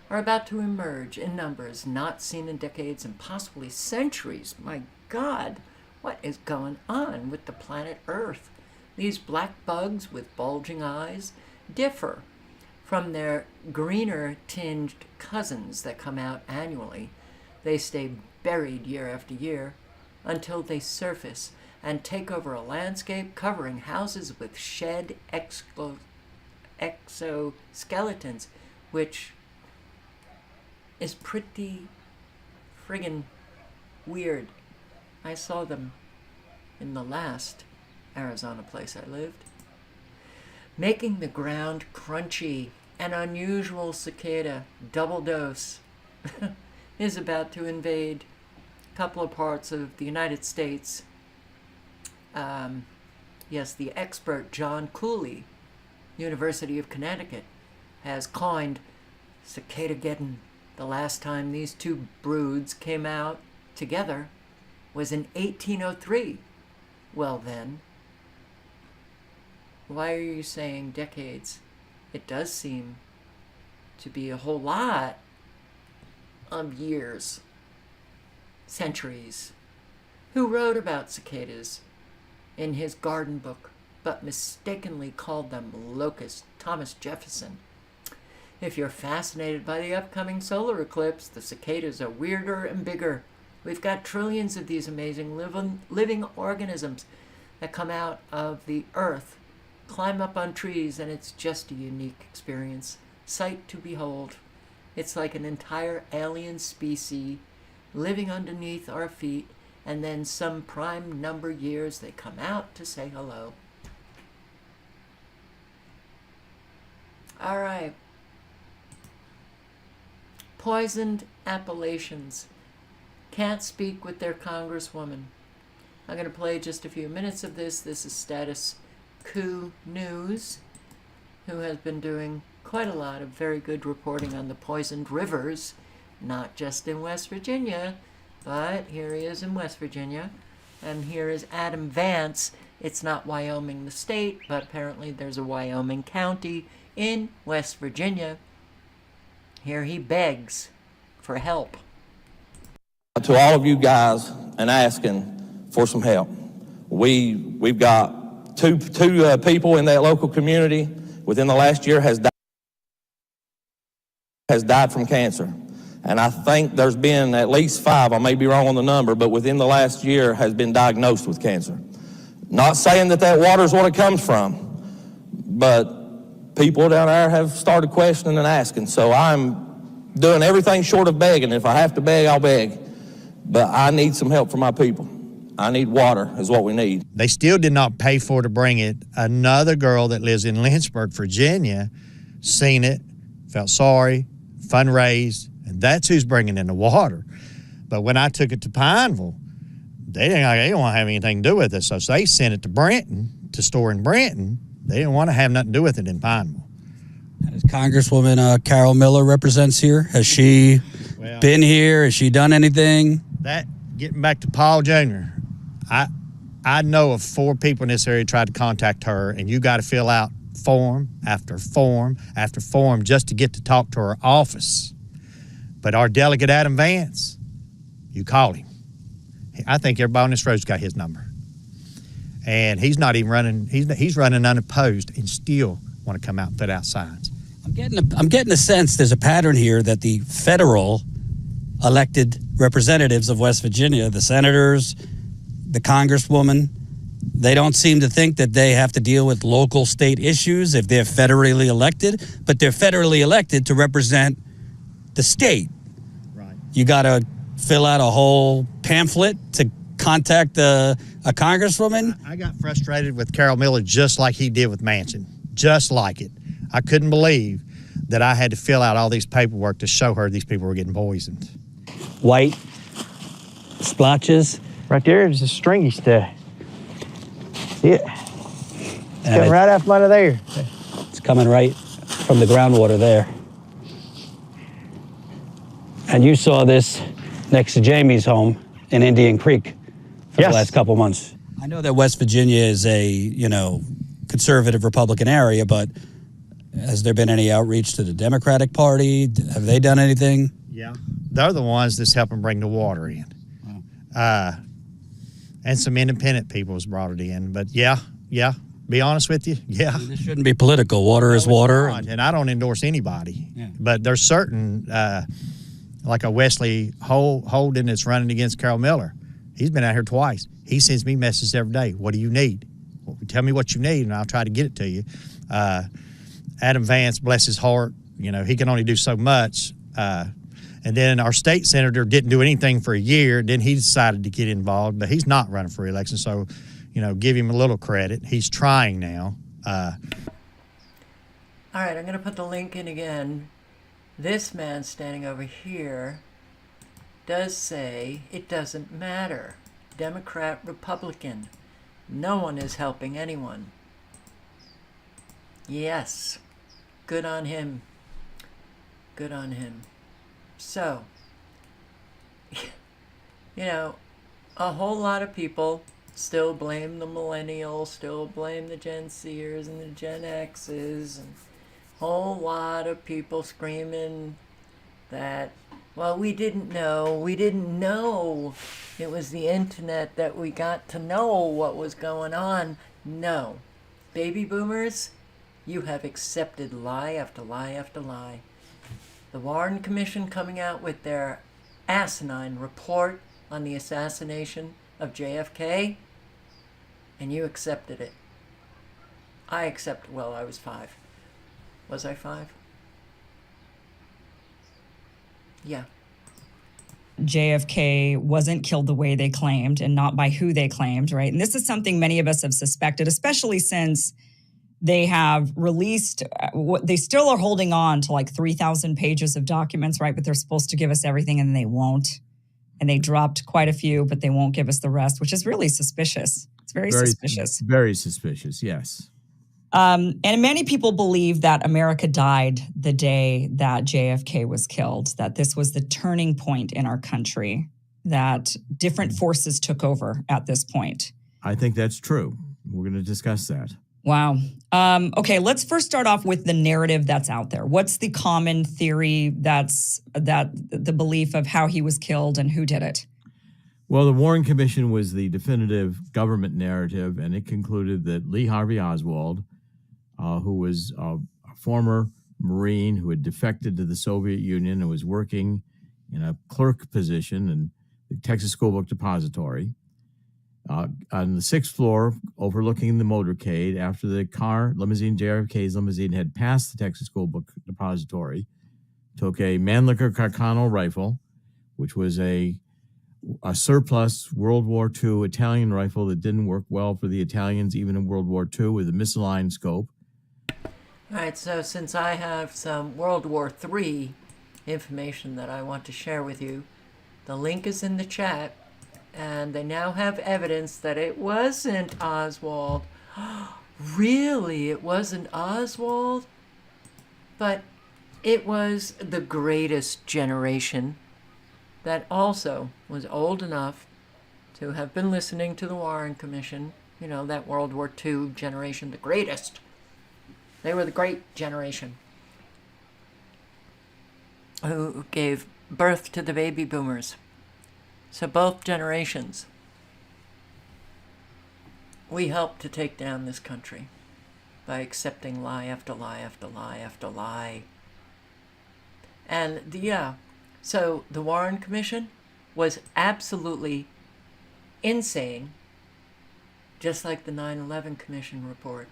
are about to emerge in numbers not seen in decades and possibly centuries. My God, what is going on with the planet Earth? These black bugs with bulging eyes differ from their greener-tinged cousins that come out annually. They stay buried year after year until they surface and take over a landscape, covering houses with shed exoskeletons, which is pretty friggin' weird. I saw them in the last Arizona place I lived. Making the ground crunchy, an unusual cicada, double dose, is about to invade a couple of parts of the United States. Yes, the expert John Cooley, University of Connecticut, has coined Cicada-geddon. The last time these two broods came out together was in 1803. Well then, why are you saying decades? It does seem to be a whole lot of years, centuries. Who wrote about cicadas in his garden book, but mistakenly called them locusts? Thomas Jefferson. If you're fascinated by the upcoming solar eclipse, the cicadas are weirder and bigger. We've got trillions of these amazing living organisms that come out of the earth, climb up on trees, and it's just a unique experience. Sight to behold. It's like an entire alien species living underneath our feet, and then some prime number years they come out to say hello. All right. Poisoned Appalachians can't speak with their congresswoman. I'm going to play just a few minutes of this. This is Status Coup News, who has been doing quite a lot of very good reporting on the poisoned rivers, not just in West Virginia, but here he is in West Virginia. And here is Adam Vance. It's not Wyoming the state, but apparently there's a Wyoming county in West Virginia. Here he begs for help. To all of you guys and asking for some help. We've got two people in that local community within the last year has died from cancer. And I think there's been at least 5, I may be wrong on the number, but within the last year has been diagnosed with cancer. Not saying that water is what it comes from, but people down there have started questioning and asking. So I'm doing everything short of begging. If I have to beg, I'll beg. But I need some help for my people. I need water is what we need. They still did not pay for to bring it. Another girl that lives in Lynchburg, Virginia, seen it, felt sorry, fundraised, and that's who's bringing in the water. But when I took it to Pineville, they didn't want to have anything to do with it. So they sent it to Brenton, to store in Brenton. They didn't want to have nothing to do with it in Pineville. As Congresswoman Carol Miller represents here, has she been here? Has she done anything? Getting back to Paul Jr., I know of 4 people in this area tried to contact her, and you got to fill out form after form after form just to get to talk to her office. But our delegate, Adam Vance, you call him. I think everybody on this road's got his number. And he's not even running, he's running unopposed and still want to come out and put out signs. I'm getting a sense there's a pattern here that the federal elected representatives of West Virginia, the senators, the congresswoman, They don't seem to think that they have to deal with local state issues if they're federally elected, but they're federally elected to represent the state. Right. You got to fill out a whole pamphlet to contact a congresswoman. I got frustrated with Carol Miller just like he did with Manchin, just like it. I couldn't believe that I had to fill out all these paperwork to show her these people were getting poisoned. White splotches. Right there is a stringy stuff. See it? It's coming right out from under there. It's coming right from the groundwater there. And you saw this next to Jamie's home in Indian Creek for the last couple months. I know that West Virginia is a, conservative Republican area, but has there been any outreach to the Democratic Party? Have they done anything? Yeah. They're the ones that's helping bring the water in. And some independent people has brought it in. But yeah, be honest with you, yeah. This shouldn't be political. Water is water. And I don't endorse anybody. Yeah. But there's certain, like a Wesley Holden that's running against Carol Miller. He's been out here twice. He sends me messages every day. What do you need? Well, tell me what you need, and I'll try to get it to you. Adam Vance, bless his heart, he can only do so much. And then our state senator didn't do anything for a year. Then he decided to get involved, but he's not running for re-election. So, give him a little credit. He's trying now. All right, I'm going to put the link in again. This man standing over here does say it doesn't matter. Democrat, Republican. No one is helping anyone. Yes. Good on him. Good on him. So, a whole lot of people still blame the millennials, still blame the Gen Zers and the Gen X's, and a whole lot of people screaming that, well, we didn't know it was the internet that we got to know what was going on. No. Baby boomers, you have accepted lie after lie after lie. The Warren Commission coming out with their asinine report on the assassination of JFK, and you accepted it. I accepted, well, I was 5. Was I 5? Yeah. JFK wasn't killed the way they claimed and not by who they claimed, right? And this is something many of us have suspected, especially since they have released, they still are holding on to like 3,000 pages of documents, right? But they're supposed to give us everything and they won't. And they dropped quite a few, but they won't give us the rest, which is really suspicious. It's very suspicious. Very suspicious, yes. And many people believe that America died the day that JFK was killed, that this was the turning point in our country, that different forces took over at this point. I think that's true. We're going to discuss that. Wow. Okay, let's first start off with the narrative that's out there. What's the common theory that the belief of how he was killed and who did it? Well, the Warren Commission was the definitive government narrative, and it concluded that Lee Harvey Oswald, who was a former Marine who had defected to the Soviet Union and was working in a clerk position in the Texas School Book Depository, on the 6th floor overlooking the motorcade, after the JFK's limousine had passed the Texas School Book Depository, took a Mannlicher Carcano rifle, which was a surplus World War II Italian rifle that didn't work well for the Italians even in World War II, with a misaligned scope. All right, so since I have some World War III information that I want to share with you, the link is in the chat. And they now have evidence that it wasn't Oswald. Really? It wasn't Oswald? But it was the greatest generation that also was old enough to have been listening to the Warren Commission. That World War II generation, the greatest. They were the great generation who gave birth to the baby boomers. So both generations, we helped to take down this country by accepting lie after lie after lie after lie. And so the Warren Commission was absolutely insane just like the 9/11 Commission report.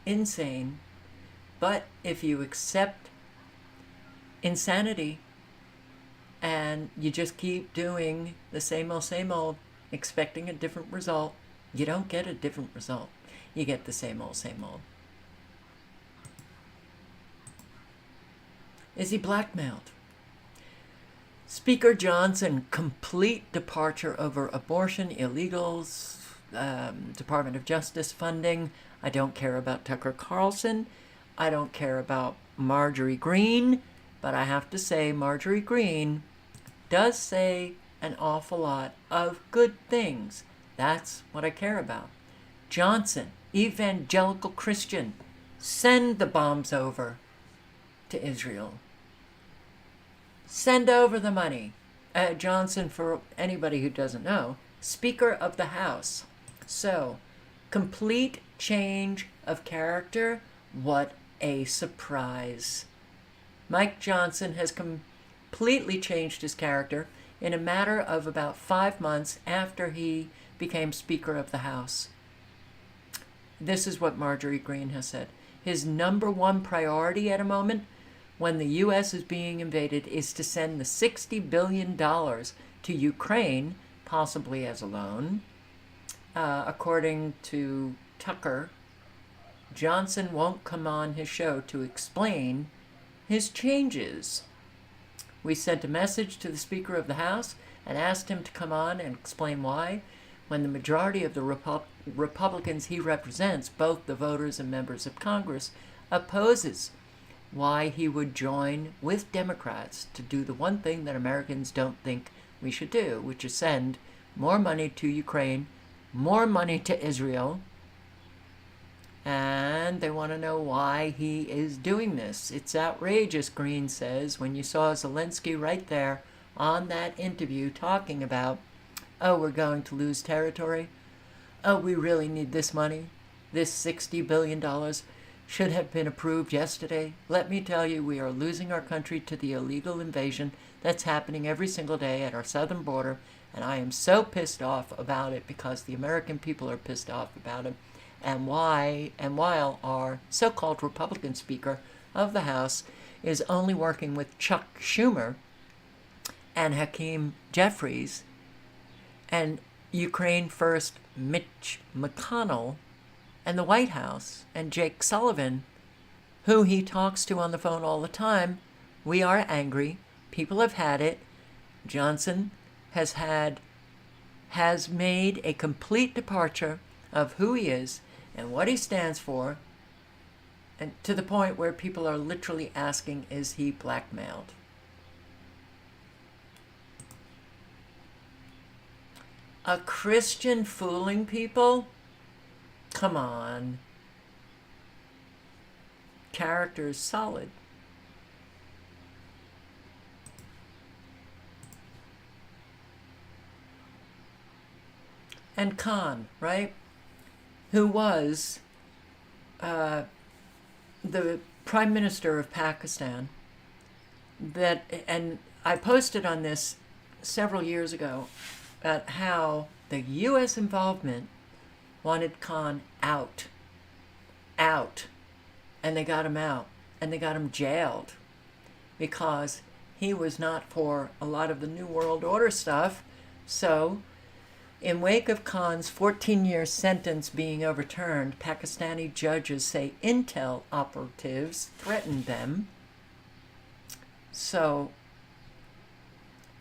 Insane. But if you accept insanity and you just keep doing the same old, expecting a different result, you don't get a different result. You get the same old, same old. Is he blackmailed? Speaker Johnson, complete departure over abortion, illegals, Department of Justice funding. I don't care about Tucker Carlson. I don't care about Marjorie Greene. But I have to say, Marjorie Greene does say an awful lot of good things. That's what I care about. Johnson, evangelical Christian, send the bombs over to Israel. Send over the money. Johnson, for anybody who doesn't know, Speaker of the House. So, complete change of character. What a surprise. Mike Johnson has completely changed his character in a matter of about 5 months after he became Speaker of the House. This is what Marjorie Greene has said. His number one priority at a moment when the U.S. is being invaded is to send the $60 billion to Ukraine, possibly as a loan. According to Tucker, Johnson won't come on his show to explain his changes. We sent a message to the Speaker of the House and asked him to come on and explain why, when the majority of the Republicans he represents, both the voters and members of Congress, opposes why he would join with Democrats to do the one thing that Americans don't think we should do, which is send more money to Ukraine, more money to Israel, and they want to know why he is doing this. It's outrageous, Greene says, when you saw Zelensky right there on that interview talking about, oh, we're going to lose territory. Oh, we really need this money. This $60 billion should have been approved yesterday. Let me tell you, we are losing our country to the illegal invasion that's happening every single day at our southern border, and I am so pissed off about it because the American people are pissed off about it. And while our so-called Republican Speaker of the House is only working with Chuck Schumer and Hakeem Jeffries and Ukraine First Mitch McConnell and the White House and Jake Sullivan, who he talks to on the phone all the time, we are angry. People have had it. Johnson has made a complete departure of who he is and what he stands for, and to the point where people are literally asking, is he blackmailed? A Christian fooling people? Come on. Character is solid. And Khan, right? Who was the Prime Minister of Pakistan. And I posted on this several years ago about how the U.S. involvement wanted Khan out, and they got him out, and they got him jailed because he was not for a lot of the New World Order stuff. So, in wake of Khan's 14-year sentence being overturned, Pakistani judges say intel operatives threatened them. So,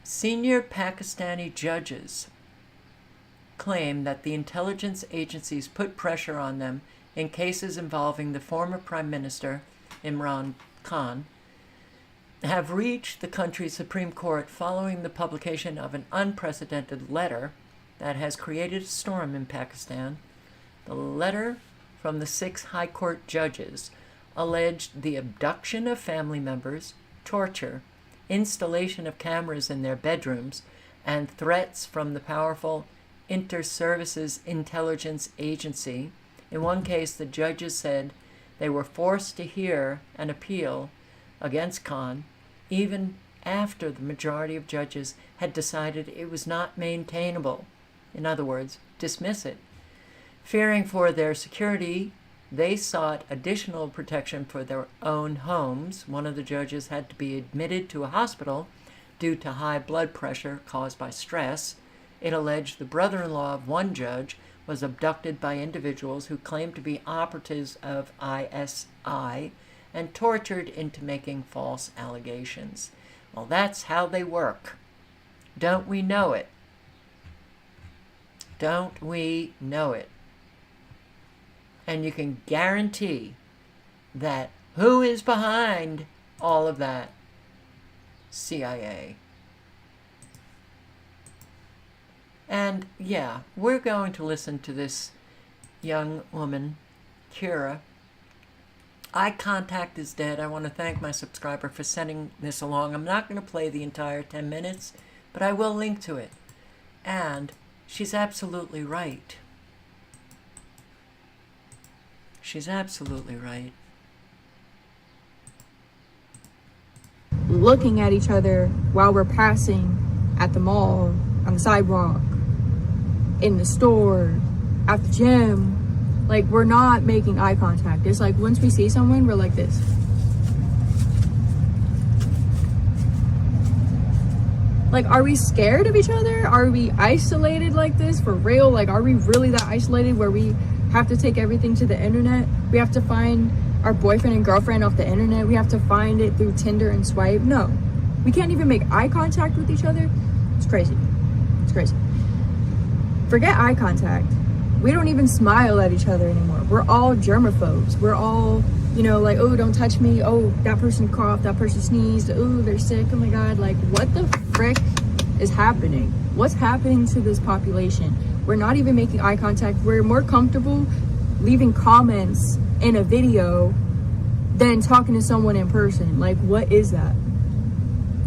senior Pakistani judges claim that the intelligence agencies put pressure on them in cases involving the former Prime Minister, Imran Khan, have reached the country's Supreme Court following the publication of an unprecedented letter that has created a storm in Pakistan. The letter from the 6 High Court judges alleged the abduction of family members, torture, installation of cameras in their bedrooms, and threats from the powerful Inter-Services Intelligence Agency. In one case, the judges said they were forced to hear an appeal against Khan, even after the majority of judges had decided it was not maintainable. In other words, dismiss it. Fearing for their security, they sought additional protection for their own homes. One of the judges had to be admitted to a hospital due to high blood pressure caused by stress. It alleged the brother-in-law of one judge was abducted by individuals who claimed to be operatives of ISI and tortured into making false allegations. Well, that's how they work. Don't we know it? Don't we know it? And you can guarantee that who is behind all of that? CIA. And yeah, we're going to listen to this young woman, Kira. Eye contact is dead. I want to thank my subscriber for sending this along. I'm not going to play the entire 10 minutes, but I will link to it. And she's absolutely right. She's absolutely right. Looking at each other while we're passing at the mall, on the sidewalk, in the store, at the gym, like we're not making eye contact. It's like once we see someone, we're like this. Like, are we scared of each other? Are we isolated like this for real? Like, are we really that isolated where we have to take everything to the internet? We have to find our boyfriend and girlfriend off the internet. We have to find it through Tinder and swipe. No, we can't even make eye contact with each other. It's crazy. It's crazy. Forget eye contact. We don't even smile at each other anymore. We're all germaphobes. We're all, you know, like, oh, don't touch me. Oh, that person coughed. That person sneezed. Oh, they're sick. Oh my God. Like, what the frick is happening? What's happening to this population? We're not even making eye contact. We're more comfortable leaving comments in a video than talking to someone in person. Like, what is that?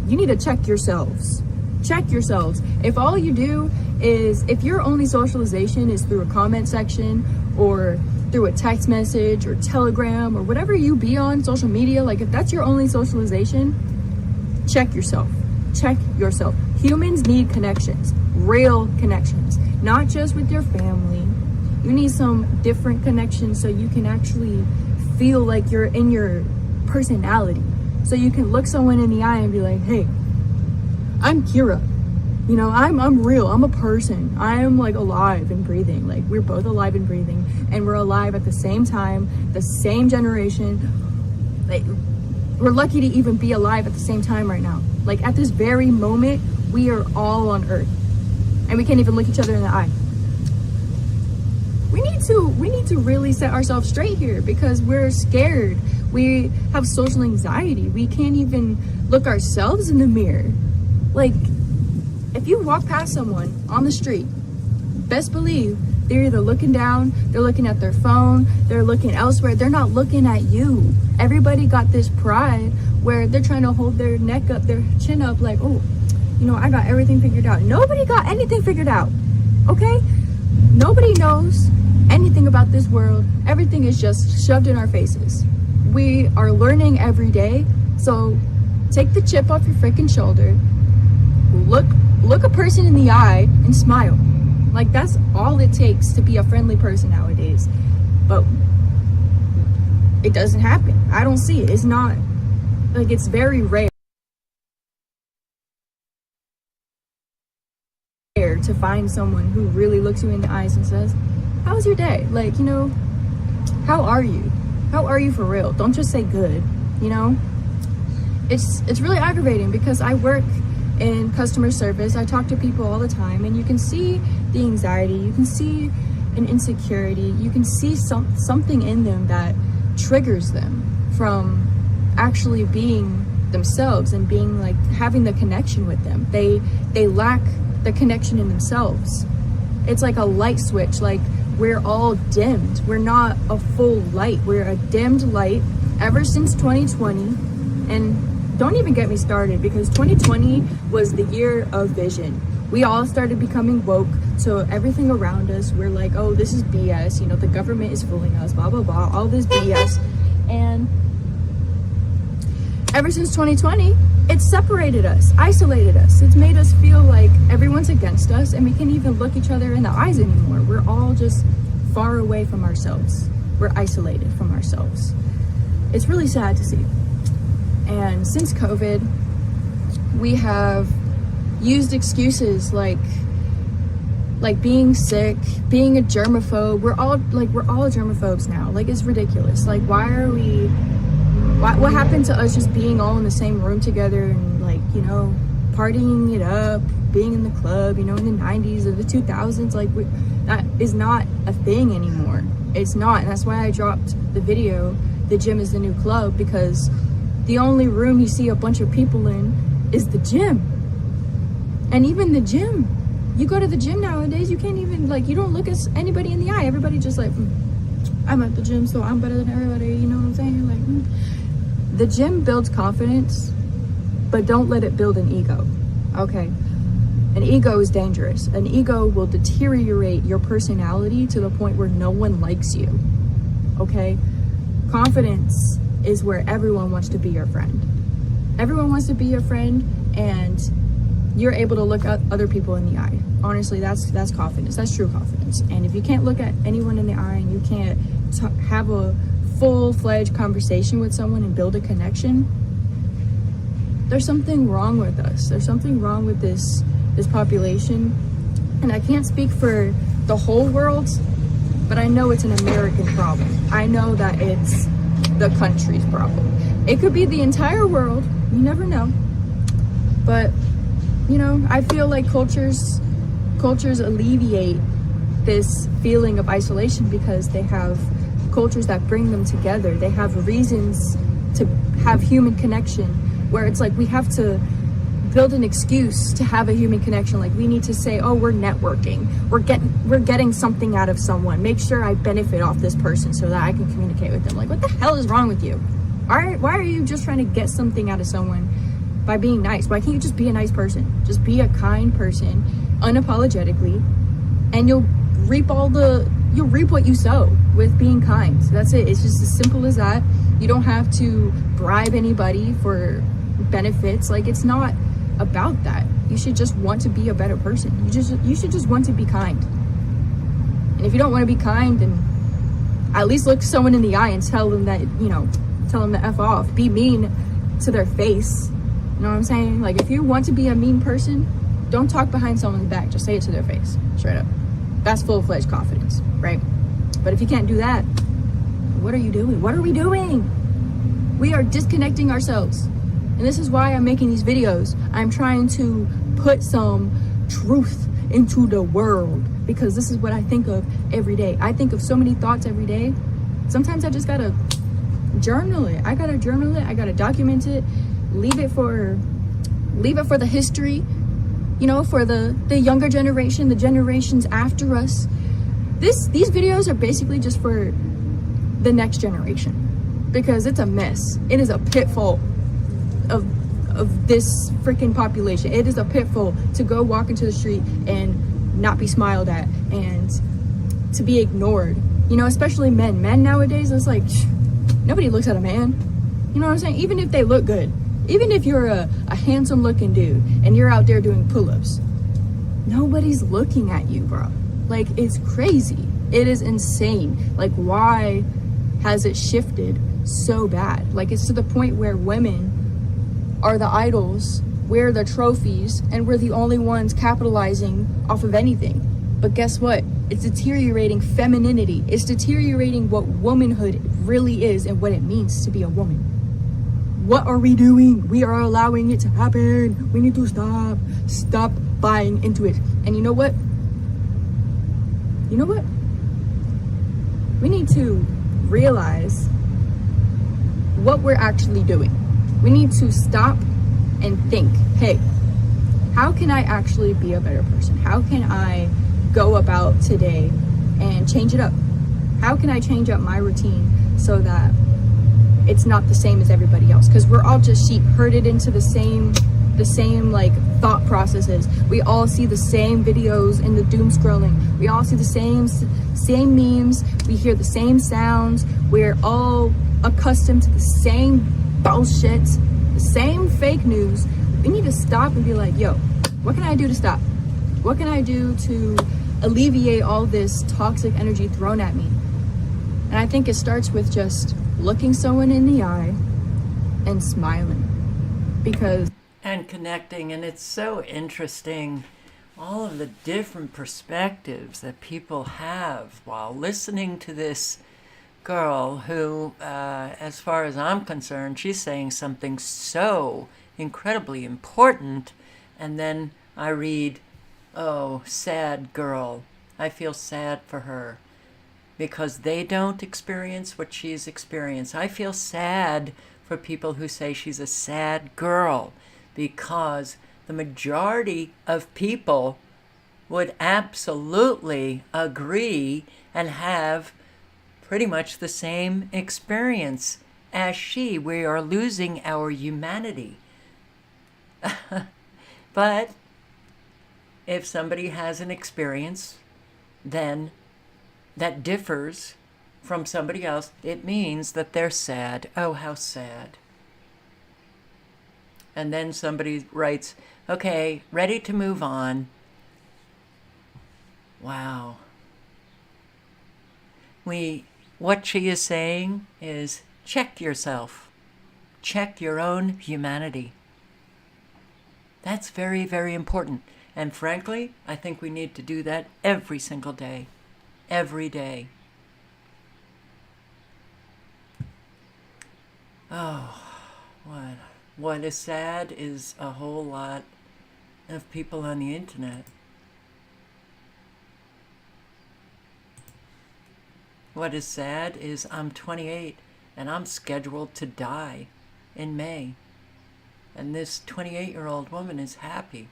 You need to check yourselves. Check yourselves. If all you do is, if your only socialization is through a comment section or through a text message or Telegram or whatever you be on social media, like if that's your only socialization, check yourself. Check yourself. Humans need connections, real connections, not just with your family. You need some different connections so you can actually feel like you're in your personality. So you can look someone in the eye and be like, hey, I'm Kira. You know, I'm real. I'm a person. I am like alive and breathing. Like we're both alive and breathing, and we're alive at the same time, the same generation. Like we're lucky to even be alive at the same time right now. Like at this very moment, we are all on Earth, and we can't even look each other in the eye. We need to really set ourselves straight here because we're scared. We have social anxiety. We can't even look ourselves in the mirror. Like, if you walk past someone on the street, best believe they're either looking down, they're looking at their phone, they're looking elsewhere, they're not looking at you. Everybody got this pride where they're trying to hold their neck up, their chin up, like, oh, you know, I got everything figured out. Nobody got anything figured out, okay? Nobody knows anything about this world. Everything is just shoved in our faces. We are learning every day, so take the chip off your freaking shoulder. Look a person in the eye and smile. Like that's all it takes to be a friendly person nowadays. But it doesn't happen. I don't see it. It's not, like it's very rare to find someone who really looks you in the eyes and says, how was your day? Like, you know, how are you? How are you for real? Don't just say good, you know? It's really aggravating because I work in customer service. I talk to people all the time, and you can see the anxiety, you can see an insecurity, you can see something in them that triggers them from actually being themselves and being like having the connection with them. They lack the connection in themselves. It's like a light switch. Like we're all dimmed. We're not a full light. We're a dimmed light ever since 2020. And don't even get me started because 2020 was the year of vision. We all started becoming woke, so everything around us, we're like, oh, this is BS, you know, the government is fooling us, blah, blah, blah, all this BS. And ever since 2020, it's separated us, isolated us. It's made us feel like everyone's against us and we can't even look each other in the eyes anymore. We're all just far away from ourselves. We're isolated from ourselves. It's really sad to see. And since COVID, we have used excuses like being sick, being a germaphobe. We're all germaphobes now. Like, it's ridiculous. Like, what happened to us just being all in the same room together and, like, you know, partying it up, being in the club, you know, in the 90s or the 2000s? Like, that is not a thing anymore. It's not. And that's why I dropped the video, The Gym is the New Club, because the only room you see a bunch of people in is the gym. And even the gym, you go to the gym nowadays, you can't even, like, you don't look at anybody in the eye. Everybody just like, I'm at the gym, so I'm better than everybody, you know what I'm saying? Like, The gym builds confidence, but don't let it build an ego, okay? An ego is dangerous. An ego will deteriorate your personality to the point where no one likes you, okay? Confidence is where everyone wants to be your friend. Everyone wants to be your friend, and you're able to look at other people in the eye. Honestly, that's confidence. That's true confidence. And if you can't look at anyone in the eye and you can't have a full-fledged conversation with someone and build a connection, there's something wrong with us. There's something wrong with this population. And I can't speak for the whole world, but I know it's an American problem. I know that it's the country's problem. It could be the entire world. You never know. But, you know, I feel like cultures alleviate this feeling of isolation because they have cultures that bring them together. They have reasons to have human connection, where it's like we have to build an excuse to have a human connection. Like, we need to say, oh, we're networking, we're getting something out of someone, make sure I benefit off this person so that I can communicate with them. Like, what the hell is wrong with you? Why are you just trying to get something out of someone by being nice? Why can't you just be a nice person? Just be a kind person unapologetically, and you'll reap what you sow with being kind. So that's it. It's just as simple as that. You don't have to bribe anybody for benefits. Like, it's not about that. You should just want to be a better person. You should just want to be kind. And if you don't want to be kind, then at least look someone in the eye and tell them that, you know, tell them to F off. Be mean to their face. You know what I'm saying? Like, if you want to be a mean person, don't talk behind someone's back. Just say it to their face, straight up. That's full-fledged confidence, right? But if you can't do that, what are you doing? What are we doing? We are disconnecting ourselves. And this is why I'm making these videos. I'm trying to put some truth into the world, because this is what I think of every day. I think of so many thoughts every day. Sometimes I just gotta journal it. I gotta document it, leave it for the history, you know, for the younger generation, the generations after us. These videos are basically just for the next generation, because it's a mess. It is a pitfall of this freaking population. It is a pitfall to go walk into the street and not be smiled at and to be ignored. You know, especially men. Men nowadays, it's like, nobody looks at a man. You know what I'm saying? Even if they look good. Even if you're a handsome looking dude and you're out there doing pull-ups, nobody's looking at you, bro. Like, it's crazy. It is insane. Like, why has it shifted so bad? Like, it's to the point where women are the idols, we're the trophies, and we're the only ones capitalizing off of anything. But guess what? It's deteriorating femininity. It's deteriorating what womanhood really is and what it means to be a woman. What are we doing? We are allowing it to happen. We need to stop buying into it. And you know what? We need to realize what we're actually doing. We need to stop and think, hey, how can I actually be a better person? How can I go about today and change it up? How can I change up my routine so that it's not the same as everybody else? Because we're all just sheep herded into the same like thought processes. We all see the same videos and the doom scrolling. We all see the same memes. We hear the same sounds. We're all accustomed to the same bullshit, the same fake news. We need to stop and be like, yo, what can I do to stop? What can I do to alleviate all this toxic energy thrown at me? And I think it starts with just looking someone in the eye and smiling, because and connecting. And it's so interesting, all of the different perspectives that people have while listening to this girl who, as far as I'm concerned, she's saying something so incredibly important, and then I read, oh, sad girl, I feel sad for her because they don't experience what she's experienced. I feel sad for people who say she's a sad girl, because the majority of people would absolutely agree and have pretty much the same experience as she. We are losing our humanity. But if somebody has an experience then that differs from somebody else, it means that they're sad. Oh, how sad. And then somebody writes, okay, ready to move on. Wow. What she is saying is check yourself. Check your own humanity. That's very, very important. And frankly, I think we need to do that every single day. Every day. Oh, what is sad is a whole lot of people on the internet. What is sad is I'm 28 and I'm scheduled to die in May. And this 28-year-old woman is happy.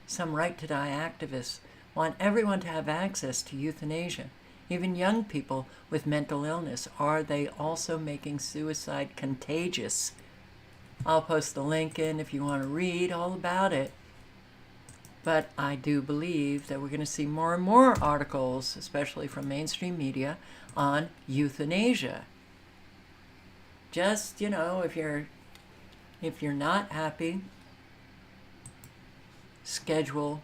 Some right to die activists want everyone to have access to euthanasia, even young people with mental illness. Are they also making suicide contagious? I'll post the link in if you want to read all about it. But I do believe that we're going to see more and more articles, especially from mainstream media, on euthanasia. Just, if you're not happy, schedule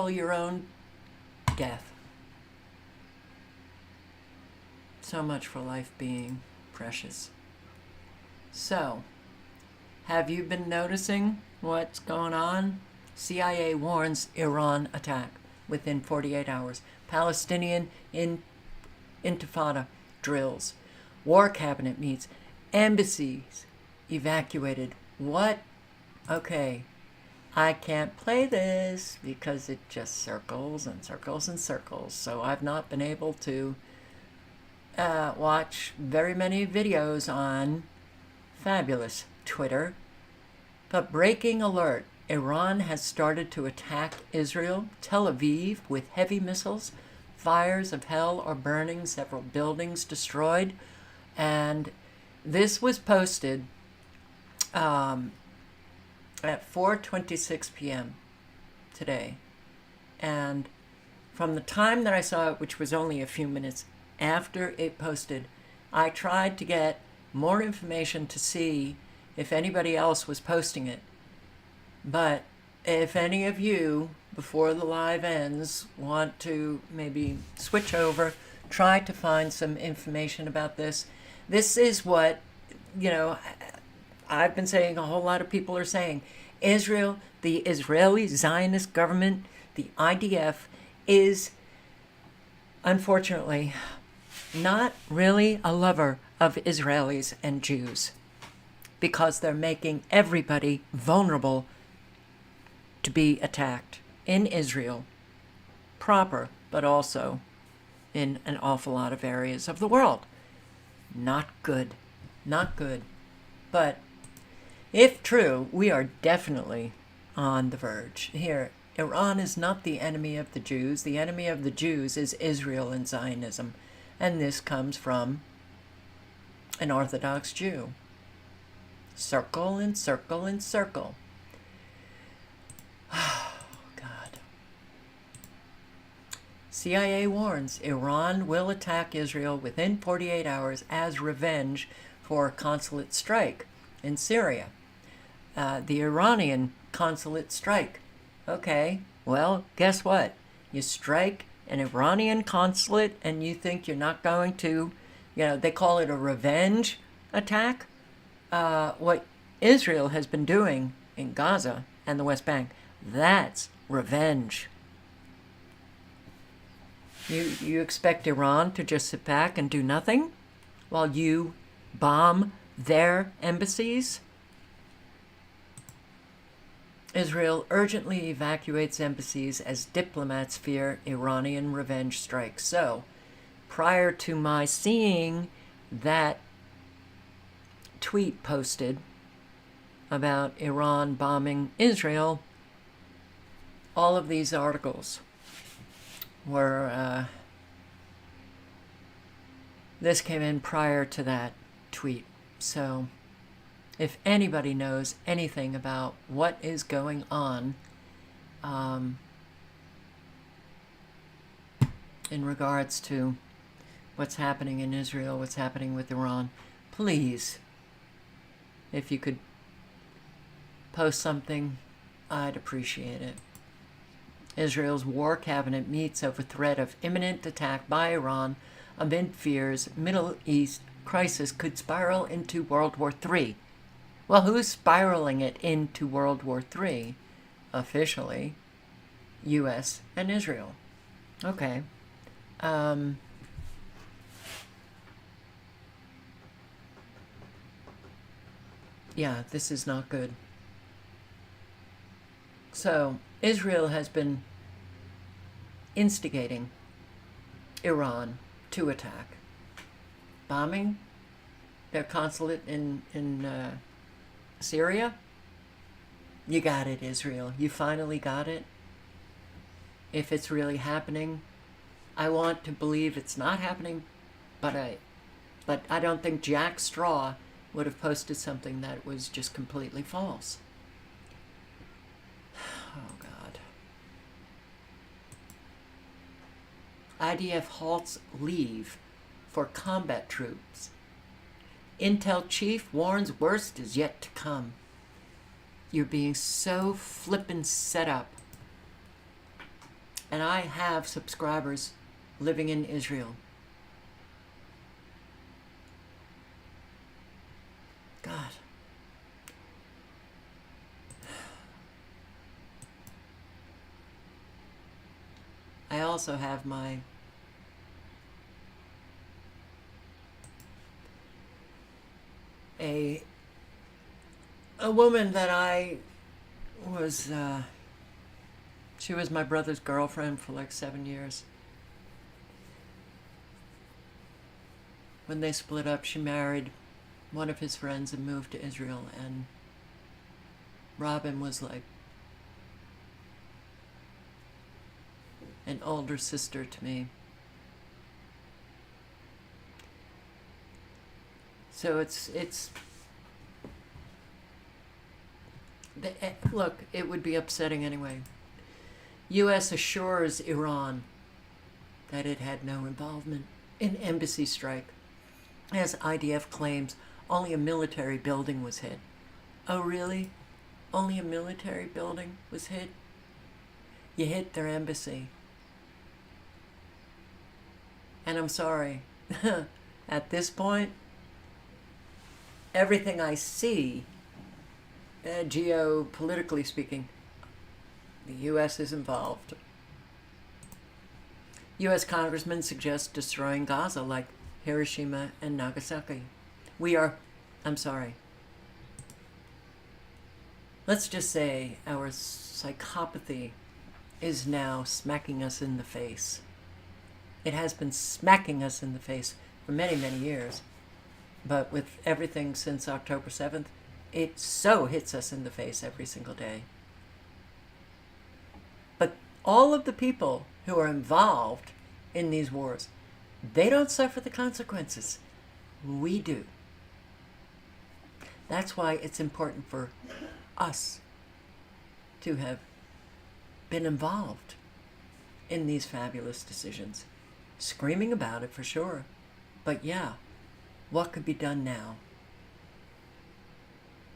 your own death. So much for life being precious. So, have you been noticing what's going on? CIA warns Iran attack within 48 hours. Palestinian intifada drills. War cabinet meets. Embassies evacuated. What? Okay. I can't play this because it just circles and circles and circles. So I've not been able to watch very many videos on fabulous Twitter. But breaking alert. Iran has started to attack Israel, Tel Aviv, with heavy missiles. Fires of hell are burning, several buildings destroyed. And this was posted at 4:26 p.m. today. And from the time that I saw it, which was only a few minutes after it posted, I tried to get more information to see if anybody else was posting it. But if any of you, before the live ends, want to maybe switch over, try to find some information about this. This is what, I've been saying, a whole lot of people are saying. Israel, the Israeli Zionist government, the IDF, is unfortunately not really a lover of Israelis and Jews, because they're making everybody vulnerable to be attacked in Israel proper, but also in an awful lot of areas of the world. Not good. Not good. But if true, we are definitely on the verge. Here, Iran is not the enemy of the Jews. The enemy of the Jews is Israel and Zionism. And this comes from an Orthodox Jew. Circle and circle and circle. Oh, God. CIA warns Iran will attack Israel within 48 hours as revenge for consulate strike in Syria. The Iranian consulate strike. Okay, well, guess what? You strike an Iranian consulate and you think you're not going to, they call it a revenge attack. What Israel has been doing in Gaza and the West Bank, that's revenge. You expect Iran to just sit back and do nothing while you bomb their embassies? Israel urgently evacuates embassies as diplomats fear Iranian revenge strikes. So, prior to my seeing that tweet posted about Iran bombing Israel, all of these articles were, this came in prior to that tweet. So, if anybody knows anything about what is going on in regards to what's happening in Israel, what's happening with Iran, please, if you could post something, I'd appreciate it. Israel's war cabinet meets over threat of imminent attack by Iran amid fears Middle East crisis could spiral into World War III. Well, who's spiraling it into World War III? Officially, U.S. and Israel. Okay. Yeah, this is not good. So, Israel has been instigating Iran to attack. Bombing their consulate in Syria? You got it, Israel. You finally got it. If it's really happening, I want to believe it's not happening, but I don't think Jack Straw would have posted something that was just completely false. Oh, God. IDF halts leave for combat troops. Intel chief warns worst is yet to come. You're being so flippin' set up. And I have subscribers living in Israel. God. I also have a woman that I was, she was my brother's girlfriend for like 7 years. When they split up, she married one of his friends and moved to Israel, and Robin was like an older sister to me. So look, it would be upsetting anyway. U.S. assures Iran that it had no involvement in embassy strike, as IDF claims only a military building was hit. Oh, really? Only a military building was hit? You hit their embassy. And I'm sorry, at this point, everything I see, geopolitically speaking, the U.S. is involved. U.S. congressmen suggest destroying Gaza like Hiroshima and Nagasaki. Let's just say our psychopathy is now smacking us in the face. It has been smacking us in the face for many, many years. But with everything since October 7th, it so hits us in the face every single day. But all of the people who are involved in these wars, they don't suffer the consequences. We do. That's why it's important for us to have been involved in these fabulous decisions. Screaming about it for sure. But yeah, what could be done now?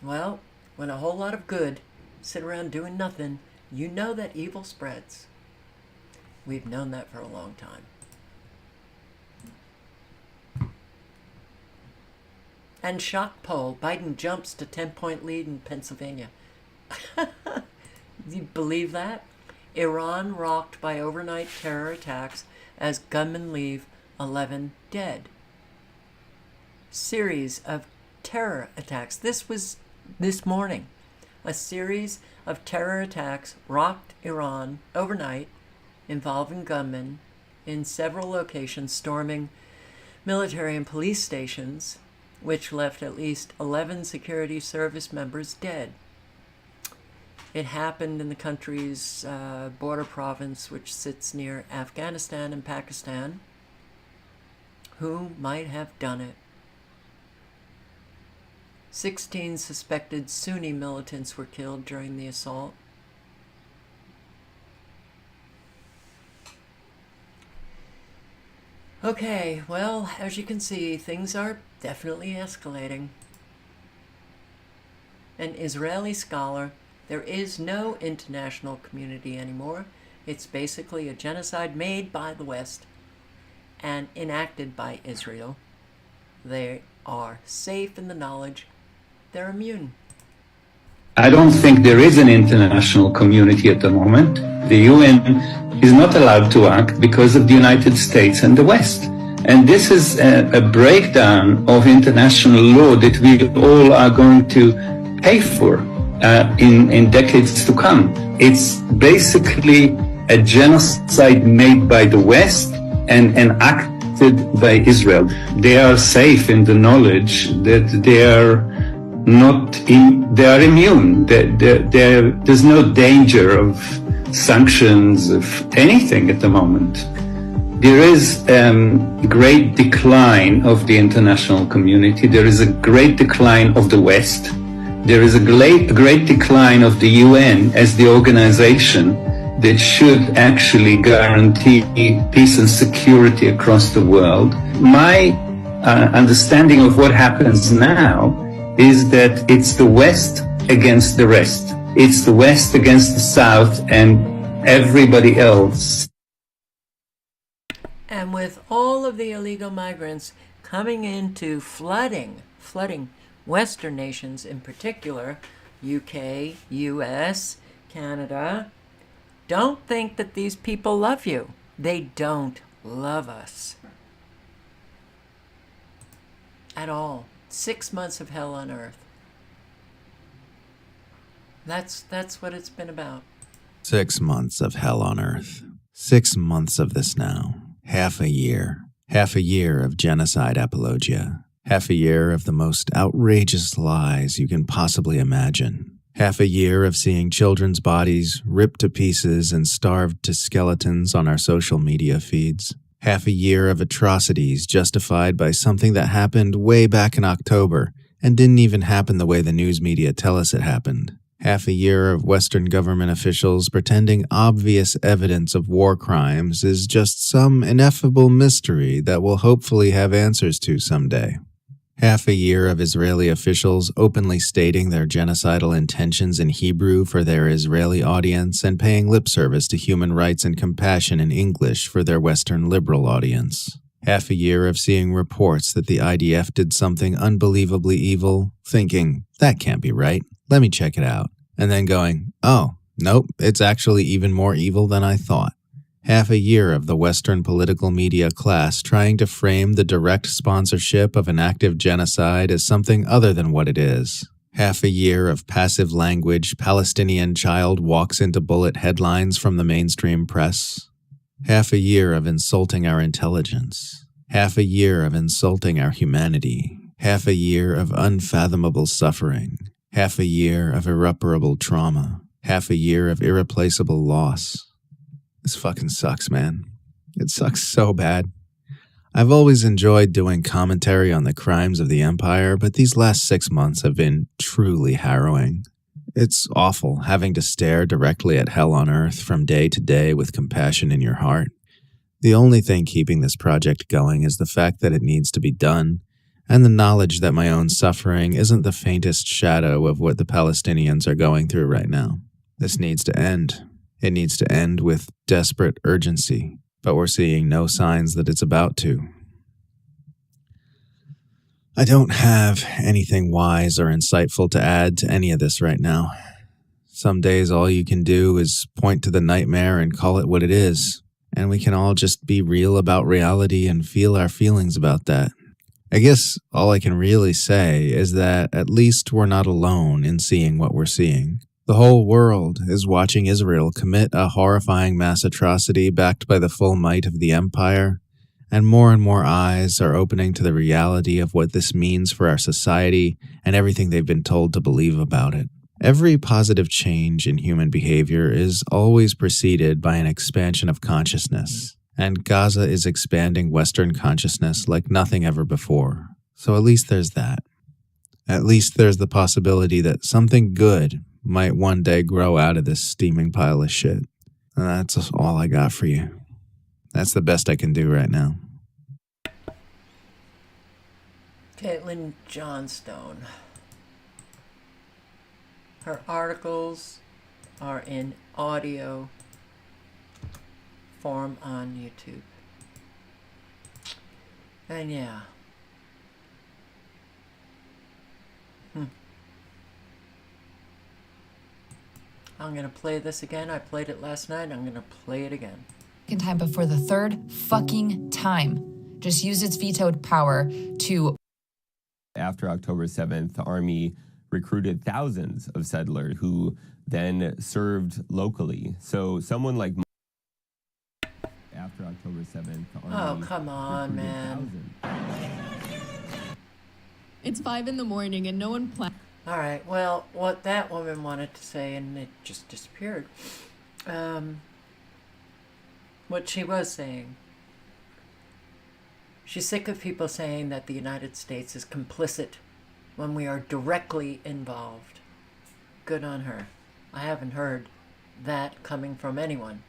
Well, when a whole lot of good sit around doing nothing, you know that evil spreads. We've known that for a long time. And shock poll, Biden jumps to 10-point lead in Pennsylvania. You believe that? Iran rocked by overnight terror attacks as gunmen leave 11 dead. Series of terror attacks. This was this morning. A series of terror attacks rocked Iran overnight, involving gunmen in several locations storming military and police stations, which left at least 11 security service members dead. It happened in the country's border province, which sits near Afghanistan and Pakistan. Who might have done it? 16 suspected Sunni militants were killed during the assault. Okay, well, as you can see, things are definitely escalating. An Israeli scholar, there is no international community anymore. It's basically a genocide made by the West and enacted by Israel. They are safe in the knowledge they're immune. I don't think there is an international community at the moment. The UN is not allowed to act because of the United States and the West. And this is a breakdown of international law that we all are going to pay for in decades to come. It's basically a genocide made by the West and acted by Israel. They are safe in the knowledge that they are immune. There's no danger of sanctions, of anything at the moment. There is a great decline of the international community. There is a great decline of the West. There is a great decline of the UN as the organization that should actually guarantee peace and security across the world. My understanding of what happens now is that it's the West against the rest. It's the West against the South and everybody else. And with all of the illegal migrants coming into flooding Western nations in particular, UK, US, Canada, don't think that these people love you. They don't love us at all. 6 months of hell on earth. That's what it's been about. 6 months of hell on earth. 6 months of this now. Half a year. Half a year of genocide apologia. Half a year of the most outrageous lies you can possibly imagine. Half a year of seeing children's bodies ripped to pieces and starved to skeletons on our social media feeds. Half a year of atrocities justified by something that happened way back in October and didn't even happen the way the news media tell us it happened. Half a year of Western government officials pretending obvious evidence of war crimes is just some ineffable mystery that we'll hopefully have answers to someday. Half a year of Israeli officials openly stating their genocidal intentions in Hebrew for their Israeli audience and paying lip service to human rights and compassion in English for their Western liberal audience. Half a year of seeing reports that the IDF did something unbelievably evil, thinking, that can't be right, let me check it out, and then going, oh, nope, it's actually even more evil than I thought. Half a year of the Western political media class trying to frame the direct sponsorship of an active genocide as something other than what it is. Half a year of passive language Palestinian child walks into bullet headlines from the mainstream press. Half a year of insulting our intelligence. Half a year of insulting our humanity. Half a year of unfathomable suffering. Half a year of irreparable trauma. Half a year of irreplaceable loss. This fucking sucks, man. It sucks so bad. I've always enjoyed doing commentary on the crimes of the empire, but these last 6 months have been truly harrowing. It's awful having to stare directly at hell on earth from day to day with compassion in your heart. The only thing keeping this project going is the fact that it needs to be done, and the knowledge that my own suffering isn't the faintest shadow of what the Palestinians are going through right now. This needs to end. It needs to end with desperate urgency, but we're seeing no signs that it's about to. I don't have anything wise or insightful to add to any of this right now. Some days all you can do is point to the nightmare and call it what it is, and we can all just be real about reality and feel our feelings about that. I guess all I can really say is that at least we're not alone in seeing what we're seeing. The whole world is watching Israel commit a horrifying mass atrocity backed by the full might of the empire, and more eyes are opening to the reality of what this means for our society and everything they've been told to believe about it. Every positive change in human behavior is always preceded by an expansion of consciousness, and Gaza is expanding Western consciousness like nothing ever before. So at least there's that. At least there's the possibility that something good might one day grow out of this steaming pile of shit. And that's all I got for you. That's the best I can do right now. Caitlin Johnstone. Her articles are in audio form on YouTube. And yeah. I'm going to play this again. I played it last night. I'm going to play it again. Second time, but for the third fucking time, just used its vetoed power to... After October 7th, the Army recruited thousands of settlers who then served locally. So someone like... After October 7th, the Army... Oh, come on, man. It's 5 in the morning and no one planned. All right, well, what that woman wanted to say, and it just disappeared. What she was saying. She's sick of people saying that the United States is complicit when we are directly involved. Good on her. I haven't heard that coming from anyone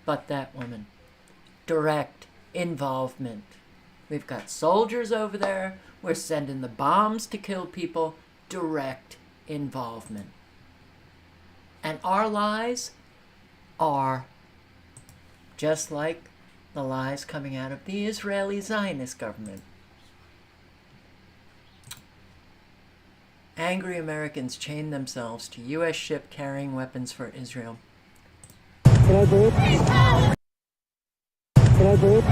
but that woman. Direct involvement. We've got soldiers over there. We're sending the bombs to kill people. Direct involvement. And our lies are just like the lies coming out of the Israeli Zionist government. Angry Americans chain themselves to U.S. ship carrying weapons for Israel. Can I do it? Can I do it?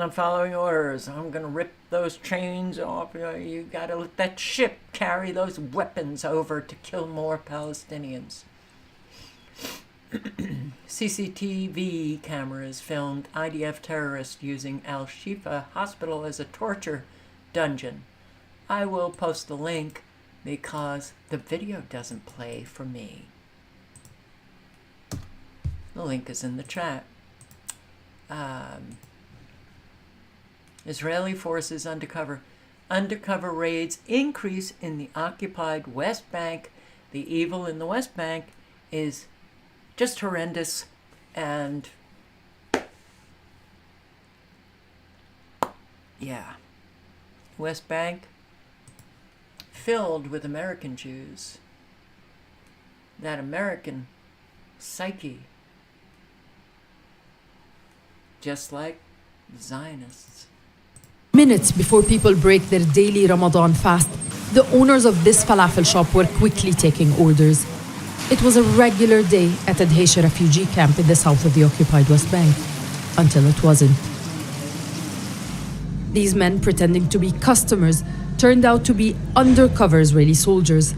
I'm following orders. I'm gonna rip those chains off. You gotta let that ship carry those weapons over to kill more Palestinians. CCTV cameras filmed IDF terrorists using Al-Shifa Hospital as a torture dungeon. I will post the link because the video doesn't play for me. The link is in the chat. Israeli forces undercover raids increase in the occupied West Bank. The evil in the West Bank is just horrendous, and yeah, West Bank filled with American Jews. That American psyche, just like Zionists. Minutes before people break their daily Ramadan fast, the owners of this falafel shop were quickly taking orders. It was a regular day at a Dheisheh refugee camp in the south of the occupied West Bank, until it wasn't. These men, pretending to be customers, turned out to be undercover Israeli soldiers.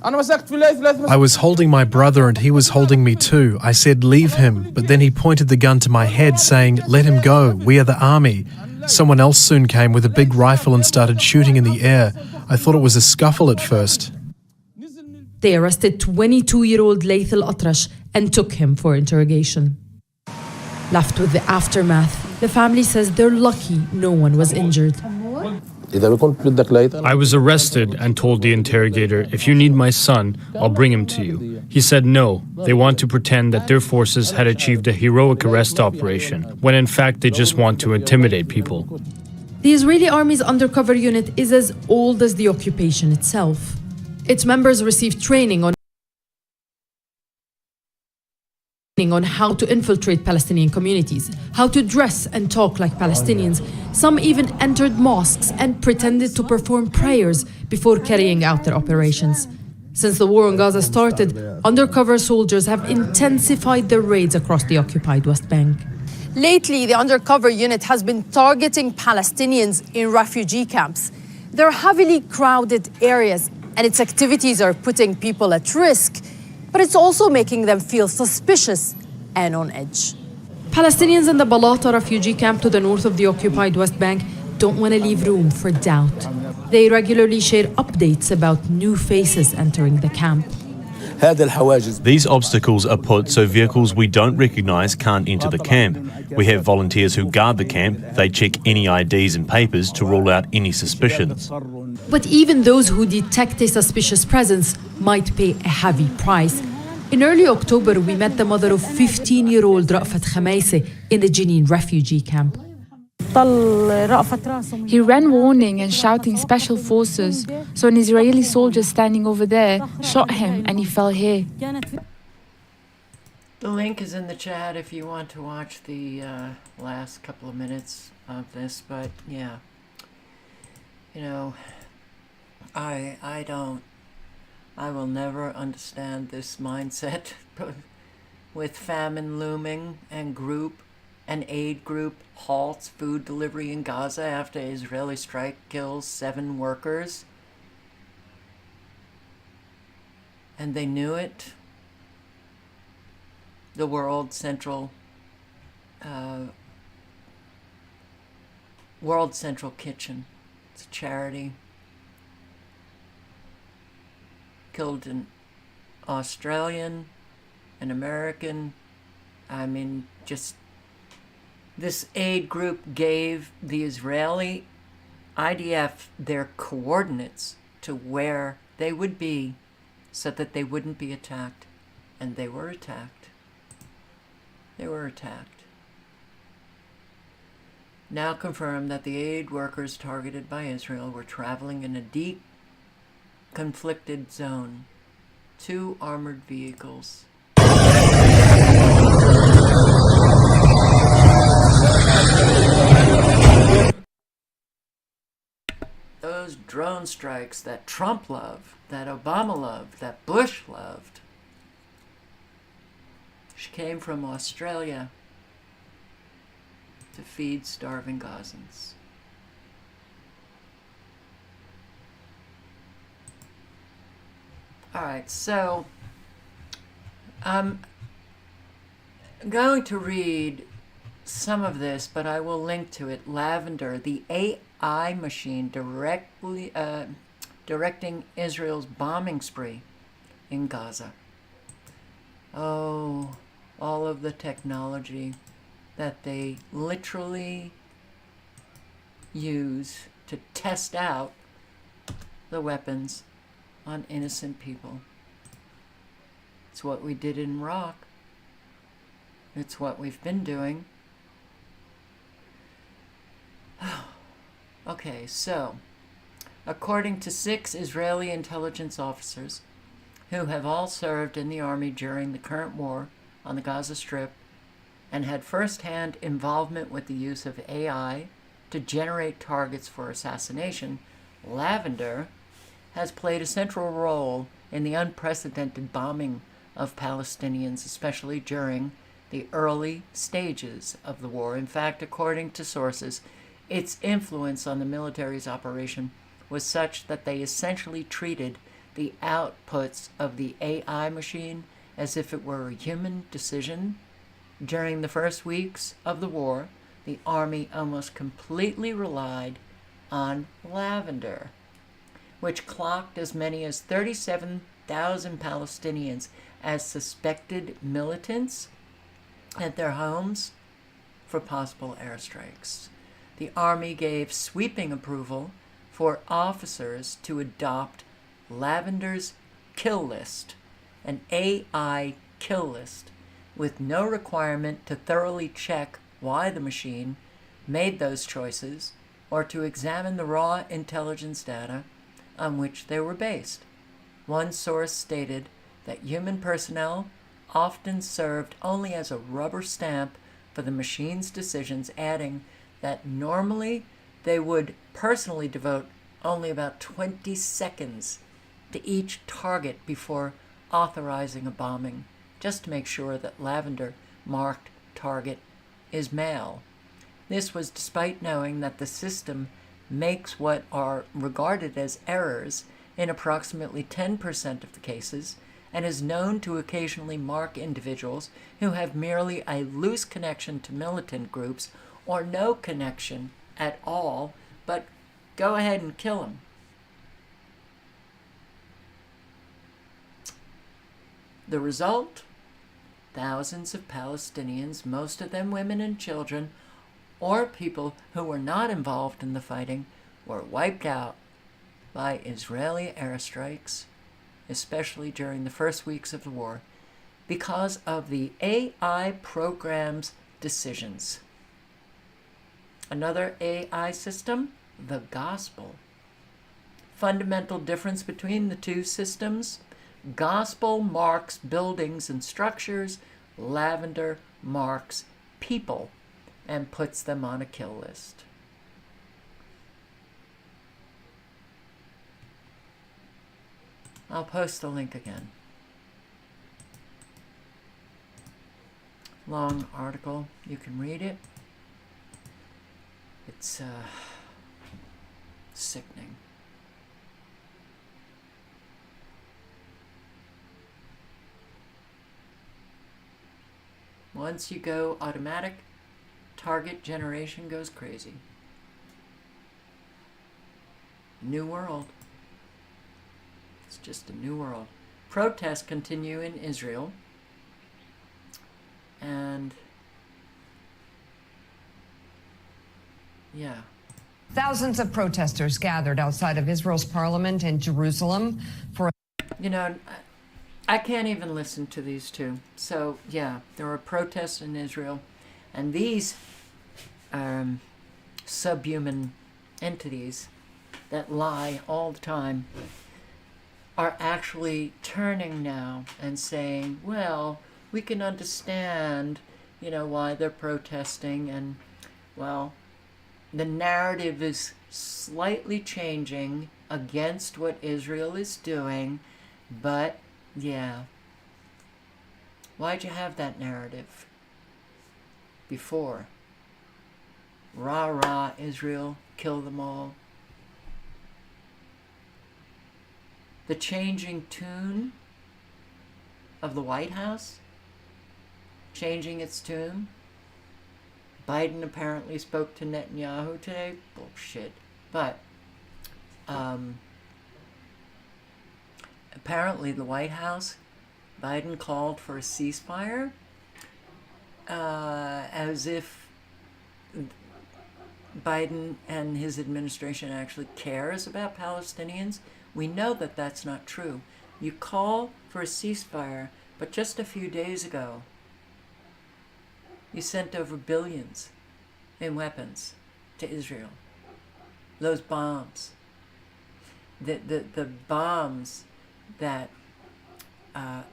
I was holding my brother and he was holding me too. I said, leave him, but then he pointed the gun to my head saying, let him go, we are the army. Someone else soon came with a big rifle and started shooting in the air. I thought it was a scuffle at first. They arrested 22-year-old Laith Al-Atrash and took him for interrogation. Left with the aftermath, the family says they're lucky no one was injured. I was arrested and told the interrogator, if you need my son, I'll bring him to you. He said no, they want to pretend that their forces had achieved a heroic arrest operation, when in fact they just want to intimidate people. The Israeli army's undercover unit is as old as the occupation itself. Its members received training on how to infiltrate Palestinian communities, how to dress and talk like Palestinians. Some even entered mosques and pretended to perform prayers before carrying out their operations. Since the war on Gaza started, undercover soldiers have intensified their raids across the occupied West Bank. Lately, the undercover unit has been targeting Palestinians in refugee camps. They're heavily crowded areas, and its activities are putting people at risk. But it's also making them feel suspicious and on edge. Palestinians in the Balata refugee camp to the north of the occupied West Bank don't want to leave room for doubt. They regularly share updates about new faces entering the camp. These obstacles are put so vehicles we don't recognise can't enter the camp. We have volunteers who guard the camp. They check any IDs and papers to rule out any suspicions. But even those who detect a suspicious presence might pay a heavy price. In early October, we met the mother of 15-year-old Ra'fat Khamaisi in the Jenin refugee camp. He ran warning and shouting special forces, so an Israeli soldier standing over there shot him and he fell here. The link is in the chat if you want to watch the last couple of minutes of this, but yeah, you know, I will never understand this mindset with famine looming and an aid group halts food delivery in Gaza after Israeli strike kills 7 workers. And they knew it. The World Central Kitchen. It's a charity. Killed an Australian, an American. I mean, just this aid group gave the Israeli IDF their coordinates to where they would be so that they wouldn't be attacked. And they were attacked. They were attacked. Now confirmed that the aid workers targeted by Israel were traveling in a deep conflicted zone. 2 armored vehicles. Those drone strikes that Trump loved, that Obama loved, that Bush loved, she came from Australia to feed starving Gazans. All right, so I'm going to read some of this, but I will link to it. Lavender, the AI machine directing Israel's bombing spree in Gaza. Oh, all of the technology that they literally use to test out the weapons on innocent people. It's what we did in Iraq. It's what we've been doing. Okay, so, according to 6 Israeli intelligence officers who have all served in the army during the current war on the Gaza Strip and had first-hand involvement with the use of AI to generate targets for assassination, Lavender has played a central role in the unprecedented bombing of Palestinians, especially during the early stages of the war. In fact, according to sources, its influence on the military's operation was such that they essentially treated the outputs of the AI machine as if it were a human decision. During the first weeks of the war, the army almost completely relied on Lavender, which clocked as many as 37,000 Palestinians as suspected militants at their homes for possible airstrikes. The army gave sweeping approval for officers to adopt Lavender's kill list, an AI kill list, with no requirement to thoroughly check why the machine made those choices or to examine the raw intelligence data on which they were based. One source stated that human personnel often served only as a rubber stamp for the machine's decisions, adding that normally they would personally devote only about 20 seconds to each target before authorizing a bombing, just to make sure that Lavender marked target is male. This was despite knowing that the system makes what are regarded as errors in approximately 10% of the cases, and is known to occasionally mark individuals who have merely a loose connection to militant groups or no connection at all, but go ahead and kill them. The result? Thousands of Palestinians, most of them women and children, or people who were not involved in the fighting, were wiped out by Israeli airstrikes, especially during the first weeks of the war, because of the AI program's decisions. Another AI system, the gospel. Fundamental difference between the two systems: gospel marks buildings and structures, Lavender marks people and puts them on a kill list. I'll post the link again. Long article, you can read it. It's sickening. Once you go automatic, target generation goes crazy. New world. It's just a new world. Protests continue in Israel. And yeah. Thousands of protesters gathered outside of Israel's parliament in Jerusalem for... You know, I can't even listen to these two. So, yeah, there were protests in Israel. And these subhuman entities that lie all the time are actually turning now and saying, well, we can understand, you know, why they're protesting. And, well, the narrative is slightly changing against what Israel is doing, but yeah. Why'd you have that narrative before? Rah, rah, Israel, kill them all. The changing tune of the White House, changing its tune. Biden apparently spoke to Netanyahu today. Bullshit. But apparently the White House, Biden called for a ceasefire as if Biden and his administration actually cares about Palestinians. We know that that's not true. You call for a ceasefire, but just a few days ago, you sent over billions in weapons to Israel. Those bombs. The bombs that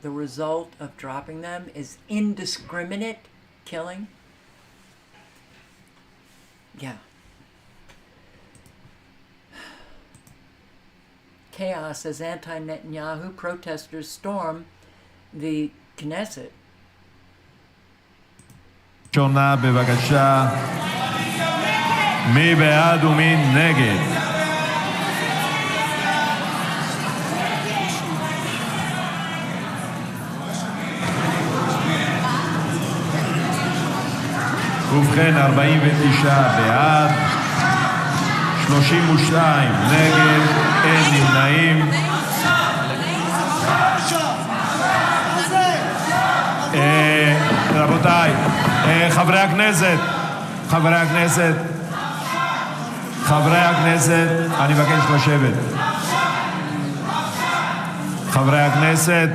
the result of dropping them is indiscriminate killing. Yeah. Chaos as anti-Netanyahu protesters storm the Knesset. ראשונה בבקשה, מי בעד ומי נגד? ובכן, 49 בעד, 32 נגד, אין נמנעים. רבותיי, חברי הכנסת, אני מבקש לשבת. חברי הכנסת,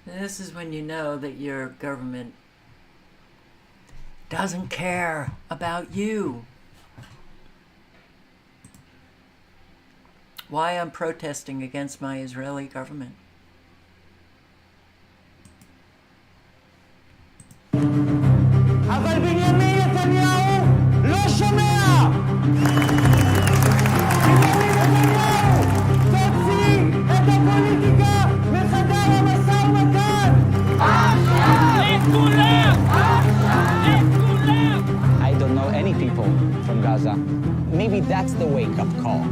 This is when you know that your government doesn't care about you. Why I'm protesting against my Israeli government. אבל בנימין נתניהו לא שומע! בנימין נתניהו, תוציא את הפוליטיקה מחדר המשא ומתן! I don't know any people from Gaza. Maybe that's the wake-up call.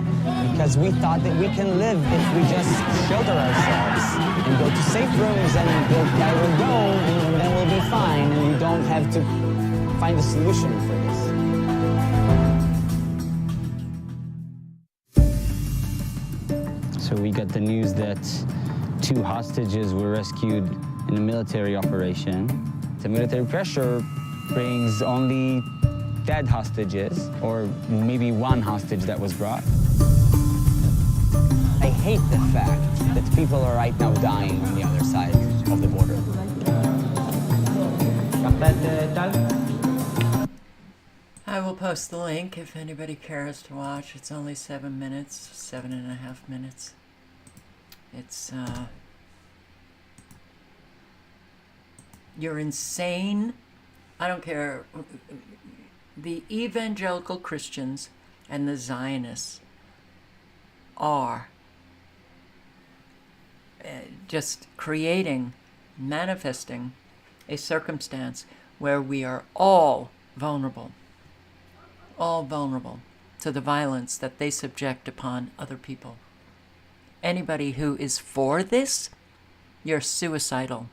Because we thought that we can live if we just shelter ourselves and go to safe rooms and build Iron Dome and then we'll be fine and we don't have to find a solution for this. So we got the news that 2 hostages were rescued in a military operation. The military pressure brings only dead hostages, or maybe 1 hostage that was brought. I hate the fact that people are right now dying on the other side of the border. I will post the link if anybody cares to watch. It's only 7 minutes, 7.5 minutes. It's, you're insane. I don't care. The evangelical Christians and the Zionists are just manifesting a circumstance where we are all vulnerable to the violence that they subject upon other people. Anybody who is for this, you're suicidal.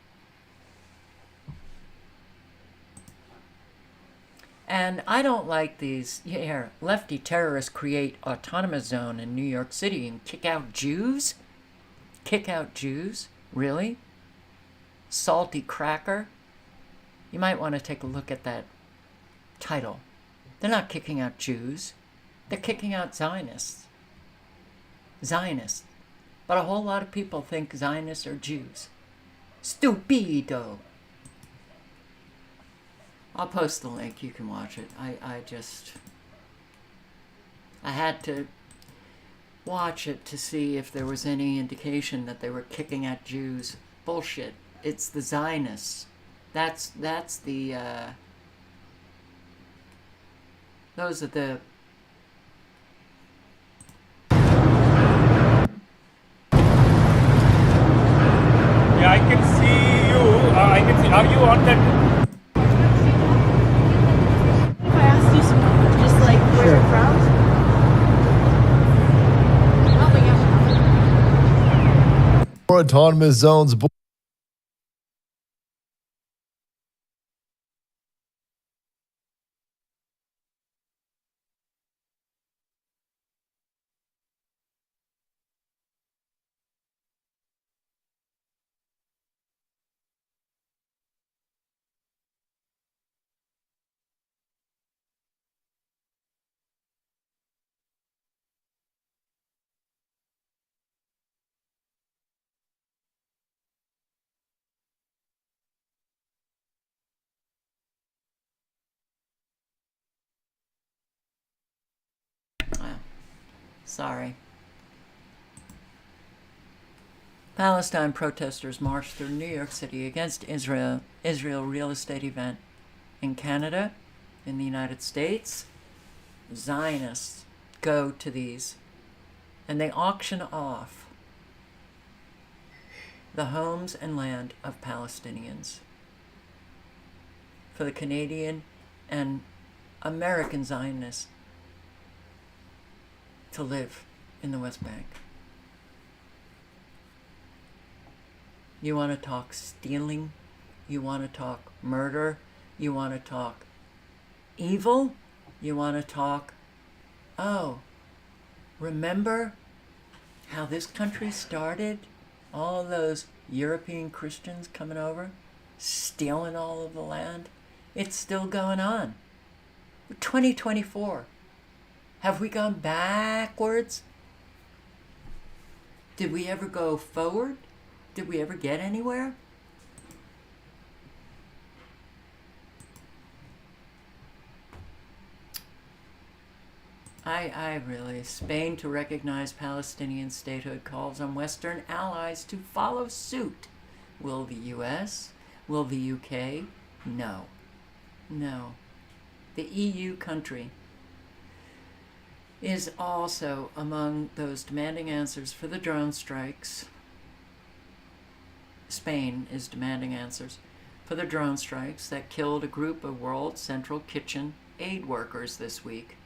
And I don't like these, lefty terrorists create autonomous zone in New York City and kick out Jews? Kick out Jews? Really? Salty cracker? You might want to take a look at that title. They're not kicking out Jews. They're kicking out Zionists. Zionists. But a whole lot of people think Zionists are Jews. Stupido. I'll post the link. You can watch it. I had to watch it to see if there was any indication that they were kicking at Jews. Bullshit. It's the Zionists. That's the, those are the... Yeah, I can see you. I can see. Are you on that? If I asked you just like where you're from? More autonomous zones. Sorry. Palestine protesters marched through New York City against Israel real estate event. In Canada, in the United States, Zionists go to these and they auction off the homes and land of Palestinians for the Canadian and American Zionists to live in the West Bank. You want to talk stealing? You want to talk murder? You want to talk evil? You want to talk, oh, remember how this country started? All those European Christians coming over, stealing all of the land? It's still going on. 2024. Have we gone backwards? Did we ever go forward? Did we ever get anywhere? I really, Spain to recognize Palestinian statehood calls on Western allies to follow suit. Will the US? Will the UK? No. No. The EU country is also among those demanding answers for the drone strikes. Spain is demanding answers for the drone strikes that killed a group of World Central Kitchen aid workers this week.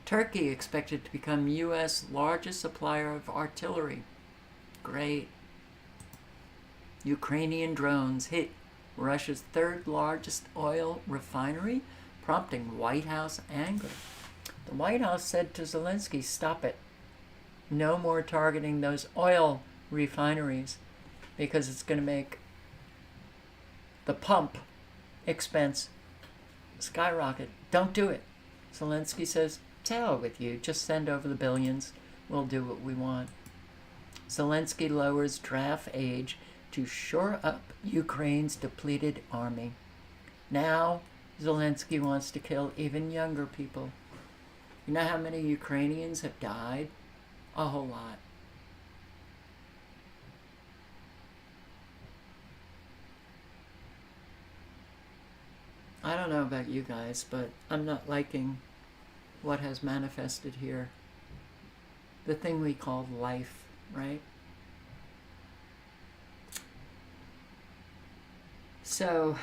Turkey expected to become U.S. largest supplier of artillery. Great. Ukrainian drones hit Russia's third largest oil refinery, prompting White House anger. The White House said to Zelensky, stop it. No more targeting those oil refineries because it's going to make the pump expense skyrocket. Don't do it. Zelensky says, to hell with you. Just send over the billions. We'll do what we want. Zelensky lowers draft age to shore up Ukraine's depleted army. Now, Zelensky wants to kill even younger people. You know how many Ukrainians have died? A whole lot. I don't know about you guys, but I'm not liking what has manifested here. The thing we call life, right? So,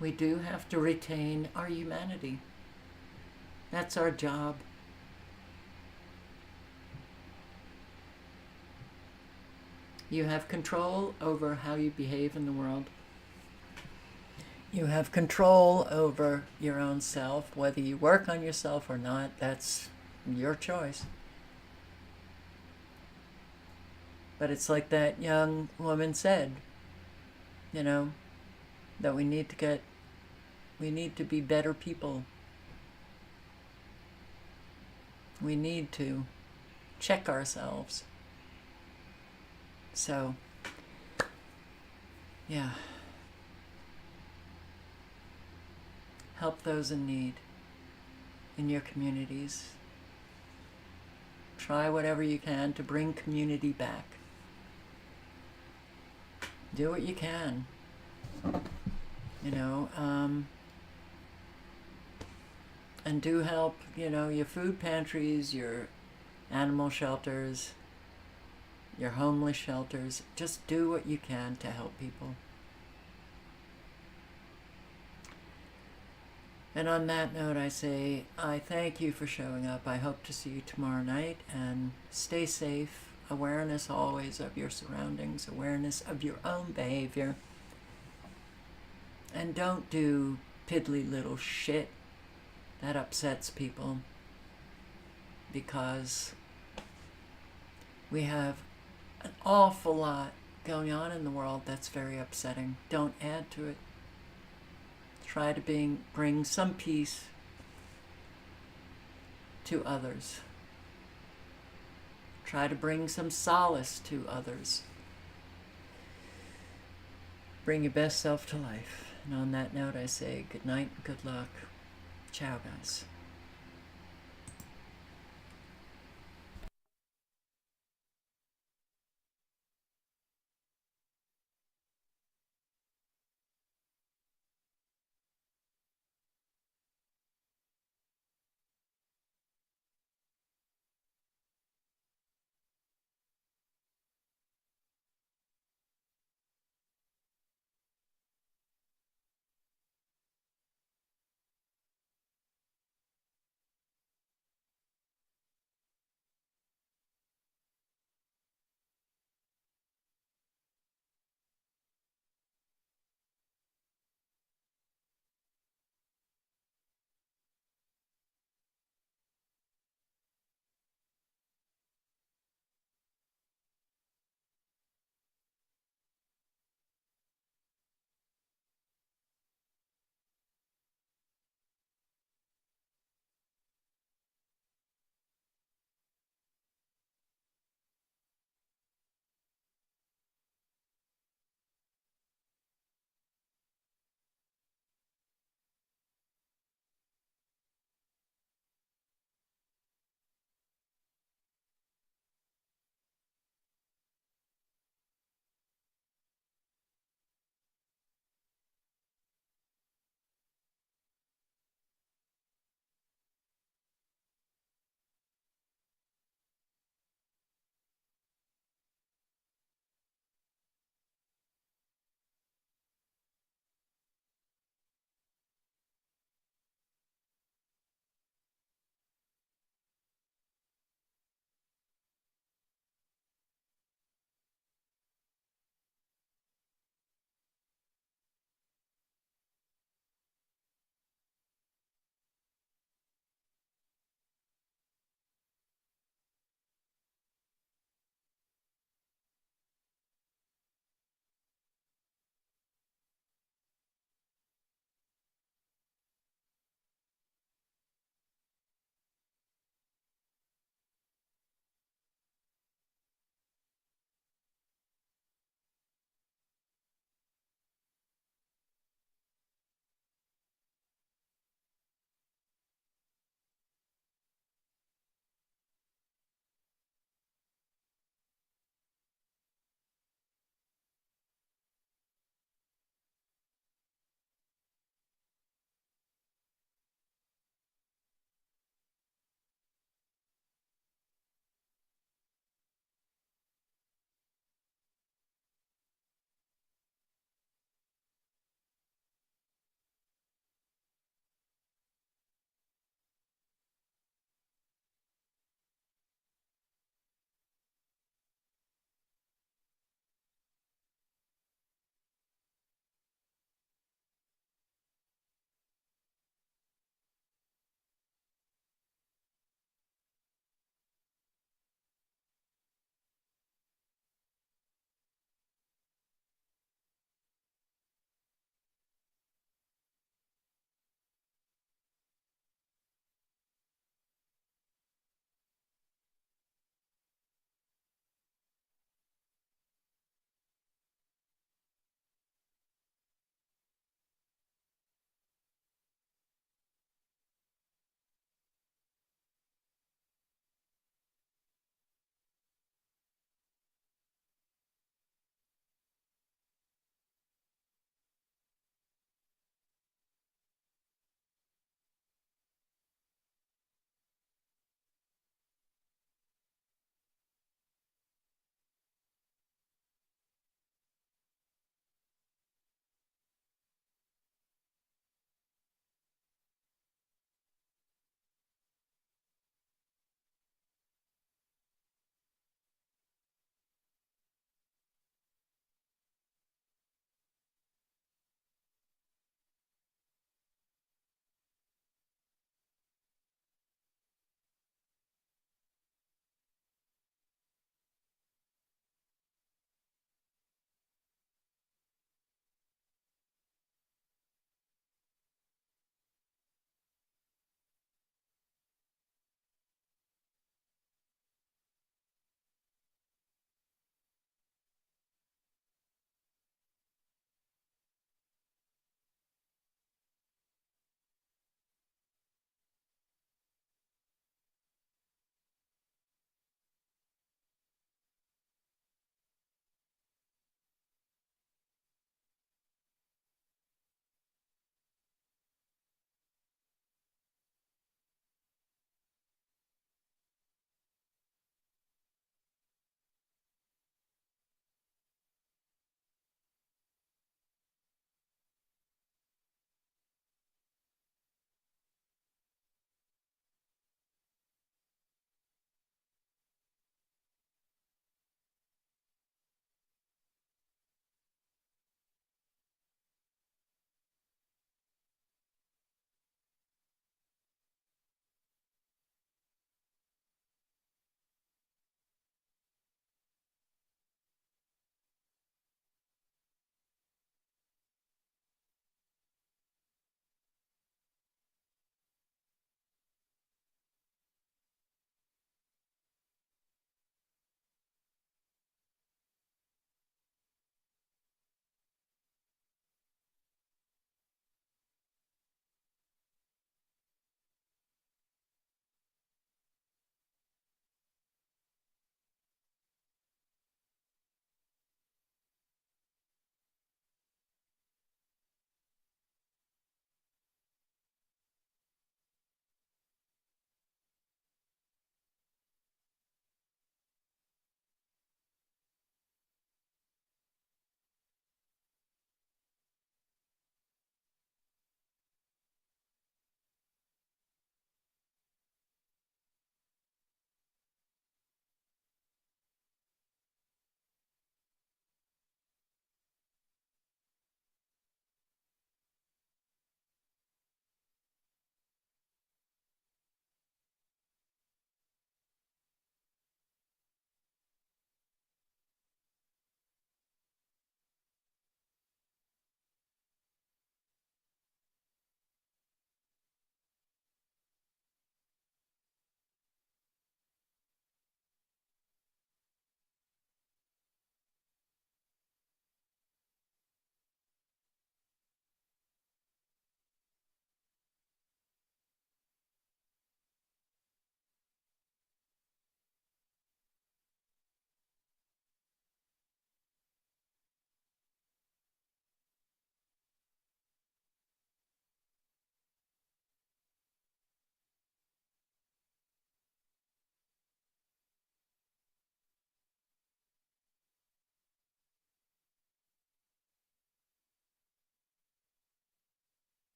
we do have to retain our humanity. That's our job. You have control over how you behave in the world. You have control over your own self. Whether you work on yourself or not, that's your choice. But it's like that young woman said, you know, that we need to be better people. We need to check ourselves. So, yeah. Help those in need in your communities. Try whatever you can to bring community back. Do what you can. You know, and do help, you know, your food pantries, your animal shelters, your homeless shelters. Just do what you can to help people. And on that note, I say, I thank you for showing up. I hope to see you tomorrow night, and stay safe. Awareness always of your surroundings, awareness of your own behavior. And don't do piddly little shit that upsets people, because we have an awful lot going on in the world that's very upsetting. Don't add to it. Try to bring some peace to others. Try to bring some solace to others. Bring your best self to life. And on that note, I say good night and good luck. Ciao, guys.